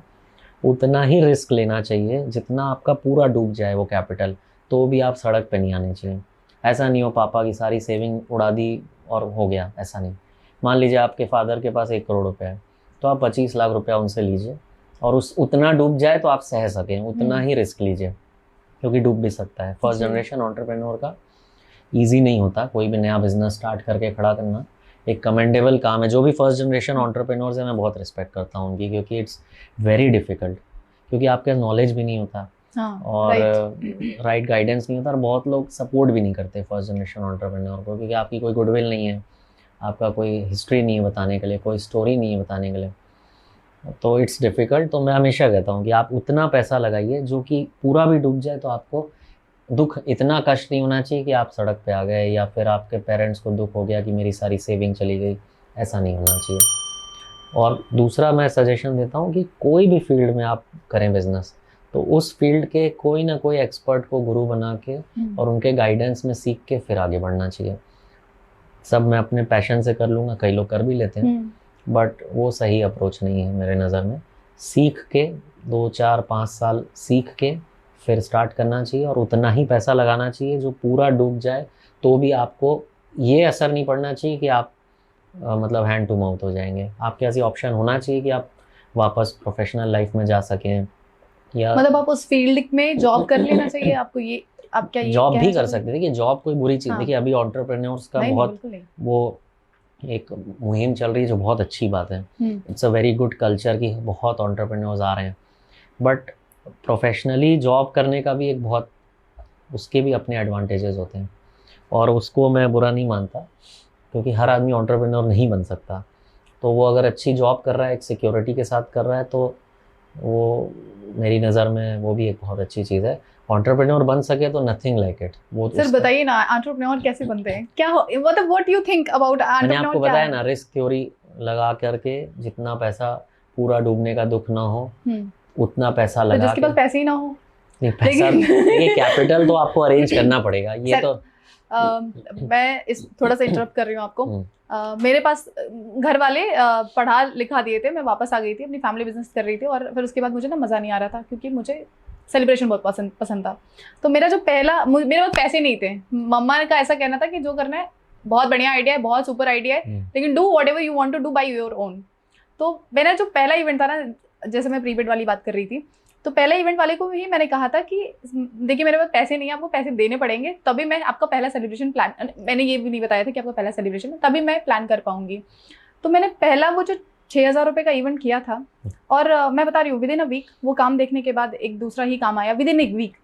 उतना ही रिस्क लेना चाहिए जितना आपका पूरा डूब जाए वो कैपिटल, तो भी आप सड़क पे नहीं आने चाहिए। ऐसा नहीं हो पापा की सारी सेविंग उड़ा दी और हो गया, ऐसा नहीं। मान लीजिए आपके फादर के पास 1 करोड़ रुपया है, तो आप 25 लाख रुपया उनसे लीजिए, और उतना डूब जाए तो आप सह सकें, उतना ही रिस्क लीजिए, क्योंकि डूब भी सकता है। फर्स्ट जनरेशन एंटरप्रेन्योर का ईजी नहीं होता, कोई भी नया बिजनेस स्टार्ट करके खड़ा करना एक कमेंडेबल काम है। जो भी फर्स्ट जनरेशन एंटरप्रेन्योर्स है मैं बहुत रिस्पेक्ट करता हूँ उनकी, क्योंकि इट्स वेरी डिफिकल्ट, क्योंकि आपके नॉलेज भी नहीं होता और राइट गाइडेंस नहीं होता, और बहुत लोग सपोर्ट भी नहीं करते फर्स्ट जनरेशन एंटरप्रेन्योर को, क्योंकि आपकी कोई गुडविल नहीं है, आपका कोई हिस्ट्री नहीं है बताने के लिए, कोई स्टोरी नहीं है बताने के लिए, तो इट्स डिफ़िकल्ट। तो मैं हमेशा कहता हूँ कि आप उतना पैसा लगाइए जो कि पूरा भी डूब जाए तो आपको दुख, इतना कष्ट नहीं होना चाहिए कि आप सड़क पे आ गए, या फिर आपके पेरेंट्स को दुख हो गया कि मेरी सारी सेविंग चली गई, ऐसा नहीं होना चाहिए। और दूसरा मैं सजेशन देता हूँ कि कोई भी फील्ड में आप करें बिजनेस, तो उस फील्ड के कोई ना कोई एक्सपर्ट को गुरु बना के और उनके गाइडेंस में सीख के फिर आगे बढ़ना चाहिए। सब मैं अपने पैशन से कर लूँगा, कई लोग कर भी लेते हैं, बट वो सही अप्रोच नहीं है मेरे नज़र में। सीख के 2, 4, 5 साल सीख के फिर स्टार्ट करना चाहिए, और उतना ही पैसा लगाना चाहिए जो पूरा डूब जाए तो भी आपको ये असर नहीं पड़ना चाहिए कि आप मतलब हैंड टू माउथ हो जाएंगे। आपके ऐसी ऑप्शन होना चाहिए कि आप वापस प्रोफेशनल लाइफ में जा सकें, या मतलब आप उस फील्ड में जॉब कर लेना चाहिए आपको। ये आप क्या जॉब भी कर सकते थे कि जॉब कोई बुरी चीज़, देखिए अभी एंटरप्रेन्योर्स का बहुत वो एक मुहिम चल रही है जो बहुत अच्छी बात है। It's a very good culture कि बहुत एंटरप्रेन्योर्स आ रहे हैं, बट प्रोफेशनली जॉब करने का भी एक बहुत, उसके भी अपने एडवांटेजेस होते हैं, और उसको मैं बुरा नहीं मानता, क्योंकि हर आदमी एंटरप्रेन्योर नहीं बन सकता। तो वो अगर अच्छी जॉब कर रहा है, एक सिक्योरिटी के साथ कर रहा है, तो वो मेरी नज़र में वो भी एक बहुत अच्छी चीज़ है। एंटरप्रेन्योर बन सके तो नथिंग लाइक इट। वो सर बताइए ना, एंटरप्रेन्योर कैसे बनते हैं, क्या मतलब what you think about entrepreneur? मैंने आपको बताया ना, रिस्क थ्योरी लगा करके जितना पैसा, पूरा डूबने का दुख ना हो, उतना पैसा लगा, जिसके पास पैसे ही ना हो। नहीं, पैसा ये कैपिटल तो आपको अरेंज करना पड़ेगा। ये तो मैं इस थोड़ा सा इंटरप्ट कर रही हूँ आपको। मेरे पास घर वाले पढ़ा लिखा दिए थे, मैं वापस आ गई थी, अपनी फैमिली बिजनेस कर रही थी, और फिर उसके बाद मुझे ना मज़ा नहीं आ रहा था, क्योंकि मुझे सेलिब्रेशन बहुत पसंद था। तो मेरा जो मेरे पास पैसे नहीं थे। मम्मा का ऐसा कहना था कि जो करना है बहुत बढ़िया आइडिया है, बहुत सुपर आइडिया है, लेकिन do whatever you want to do by your own. तो मेरा जो पहला इवेंट था ना, जैसे मैं प्रीपेड वाली बात कर रही थी, तो पहले इवेंट वाले को भी मैंने कहा था कि देखिए मेरे पास पैसे नहीं है, आपको पैसे देने पड़ेंगे, तभी मैं आपका पहला सेलिब्रेशन प्लान, मैंने ये भी नहीं बताया था कि आपका पहला सेलिब्रेशन है, तभी मैं प्लान कर पाऊंगी। तो मैंने पहला वो जो 6,000 रुपये का इवेंट किया था, और मैं बता रही हूँ विद इन अ वीक वो काम देखने के बाद एक दूसरा ही काम आया विद इन एक वीक,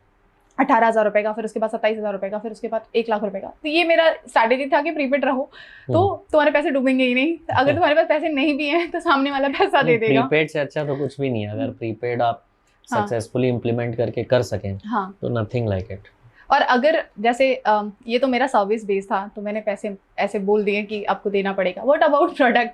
18,000 रुपये का, फिर उसके बाद 27,000 रुपये का, फिर उसके बाद 1 लाख रुपये का। तो ये मेरा स्ट्रैटेजी था कि प्रीपेड रहो तो तुम्हारे पैसे डूबेंगे ही नहीं। अगर तुम्हारे पास पैसे नहीं भी हैं तो सामने वाला पैसा दे देगा। प्रीपेड से अच्छा तो कुछ भी नहीं है। अगर प्रीपेड आप सक्सेसफुली इम्प्लीमेंट करके कर सकें, तो नथिंग लाइक इट। और अगर जैसे ये तो मेरा सर्विस बेस था, तो मैंने पैसे ऐसे बोल दिए कि आपको देना पड़ेगा। What about product?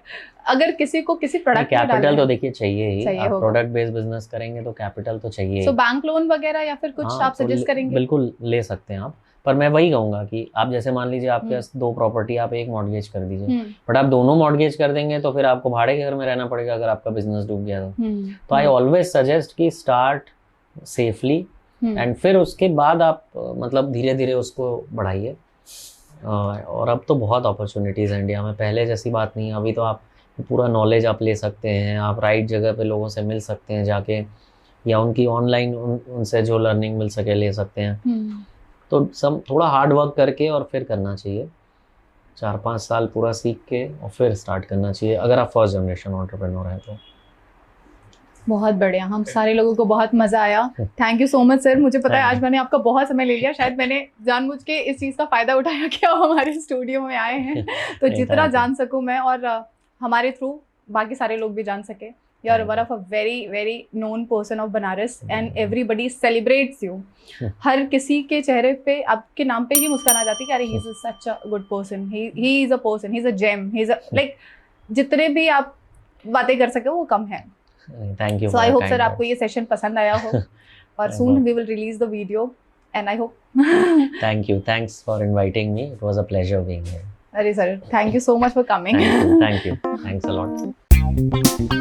अगर किसी को किसी प्रोडक्ट में कैपिटल तो देखिए चाहिए ही, आप प्रोडक्ट बेस्ड बिजनेस करेंगे तो कैपिटल तो चाहिए। सो बैंक लोन वगैरह या फिर कुछ आप सजेस्ट करेंगे? बिल्कुल ले सकते हैं आप, पर मैं वही कहूंगा कि आप जैसे मान लीजिए आपके पास 2 प्रॉपर्टी, आप एक मॉर्गेज कर दीजिए, बट आप दोनों मॉर्गेज कर देंगे तो फिर आपको भाड़े के घर में रहना पड़ेगा अगर आपका बिजनेस डूब गया तो। आई ऑलवेज सजेस्ट कि स्टार्ट सेफली, एंड फिर उसके बाद आप मतलब धीरे धीरे उसको बढ़ाइए। और अब तो बहुत अपॉर्चुनिटीज़ हैं इंडिया में, पहले जैसी बात नहीं है। अभी तो आप पूरा नॉलेज आप ले सकते हैं, आप राइट जगह पे लोगों से मिल सकते हैं जाके, या उनकी ऑनलाइन उनसे जो लर्निंग मिल सके ले सकते हैं। तो सब थोड़ा हार्ड वर्क करके और फिर करना चाहिए, 4-5 साल पूरा सीख के और फिर स्टार्ट करना चाहिए अगर आप फर्स्ट जनरेशन एंटरप्रेन्योर हैं तो। बहुत बढ़िया, हम सारे लोगों को बहुत मजा आया। Thank you so much sir. मुझे पता है आज मैंने आपका बहुत समय ले लिया, शायद मैंने जानबूझ के इस चीज़ का फ़ायदा उठाया कि आप हमारे स्टूडियो में आए हैं, तो जितना जान सकूं मैं और हमारे थ्रू बाकी सारे लोग भी जान सके। You are one of a very very known person of Banaras and everybody celebrates you. हर किसी के चेहरे पे आपके नाम पे ही मुस्कान आ जाती है कि अरे he is such a good person, he is a person, he is a gem, he is a like, जितने भी आप बातें कर सके वो कम है। Thank you. So I hope sir आपको ये सेशन पसंद आया हो और soon we will release the video and I hope. Thank you, thanks for inviting me, it was a pleasure being here. अरे sir, thank you so much for coming. Thank you, thanks a lot.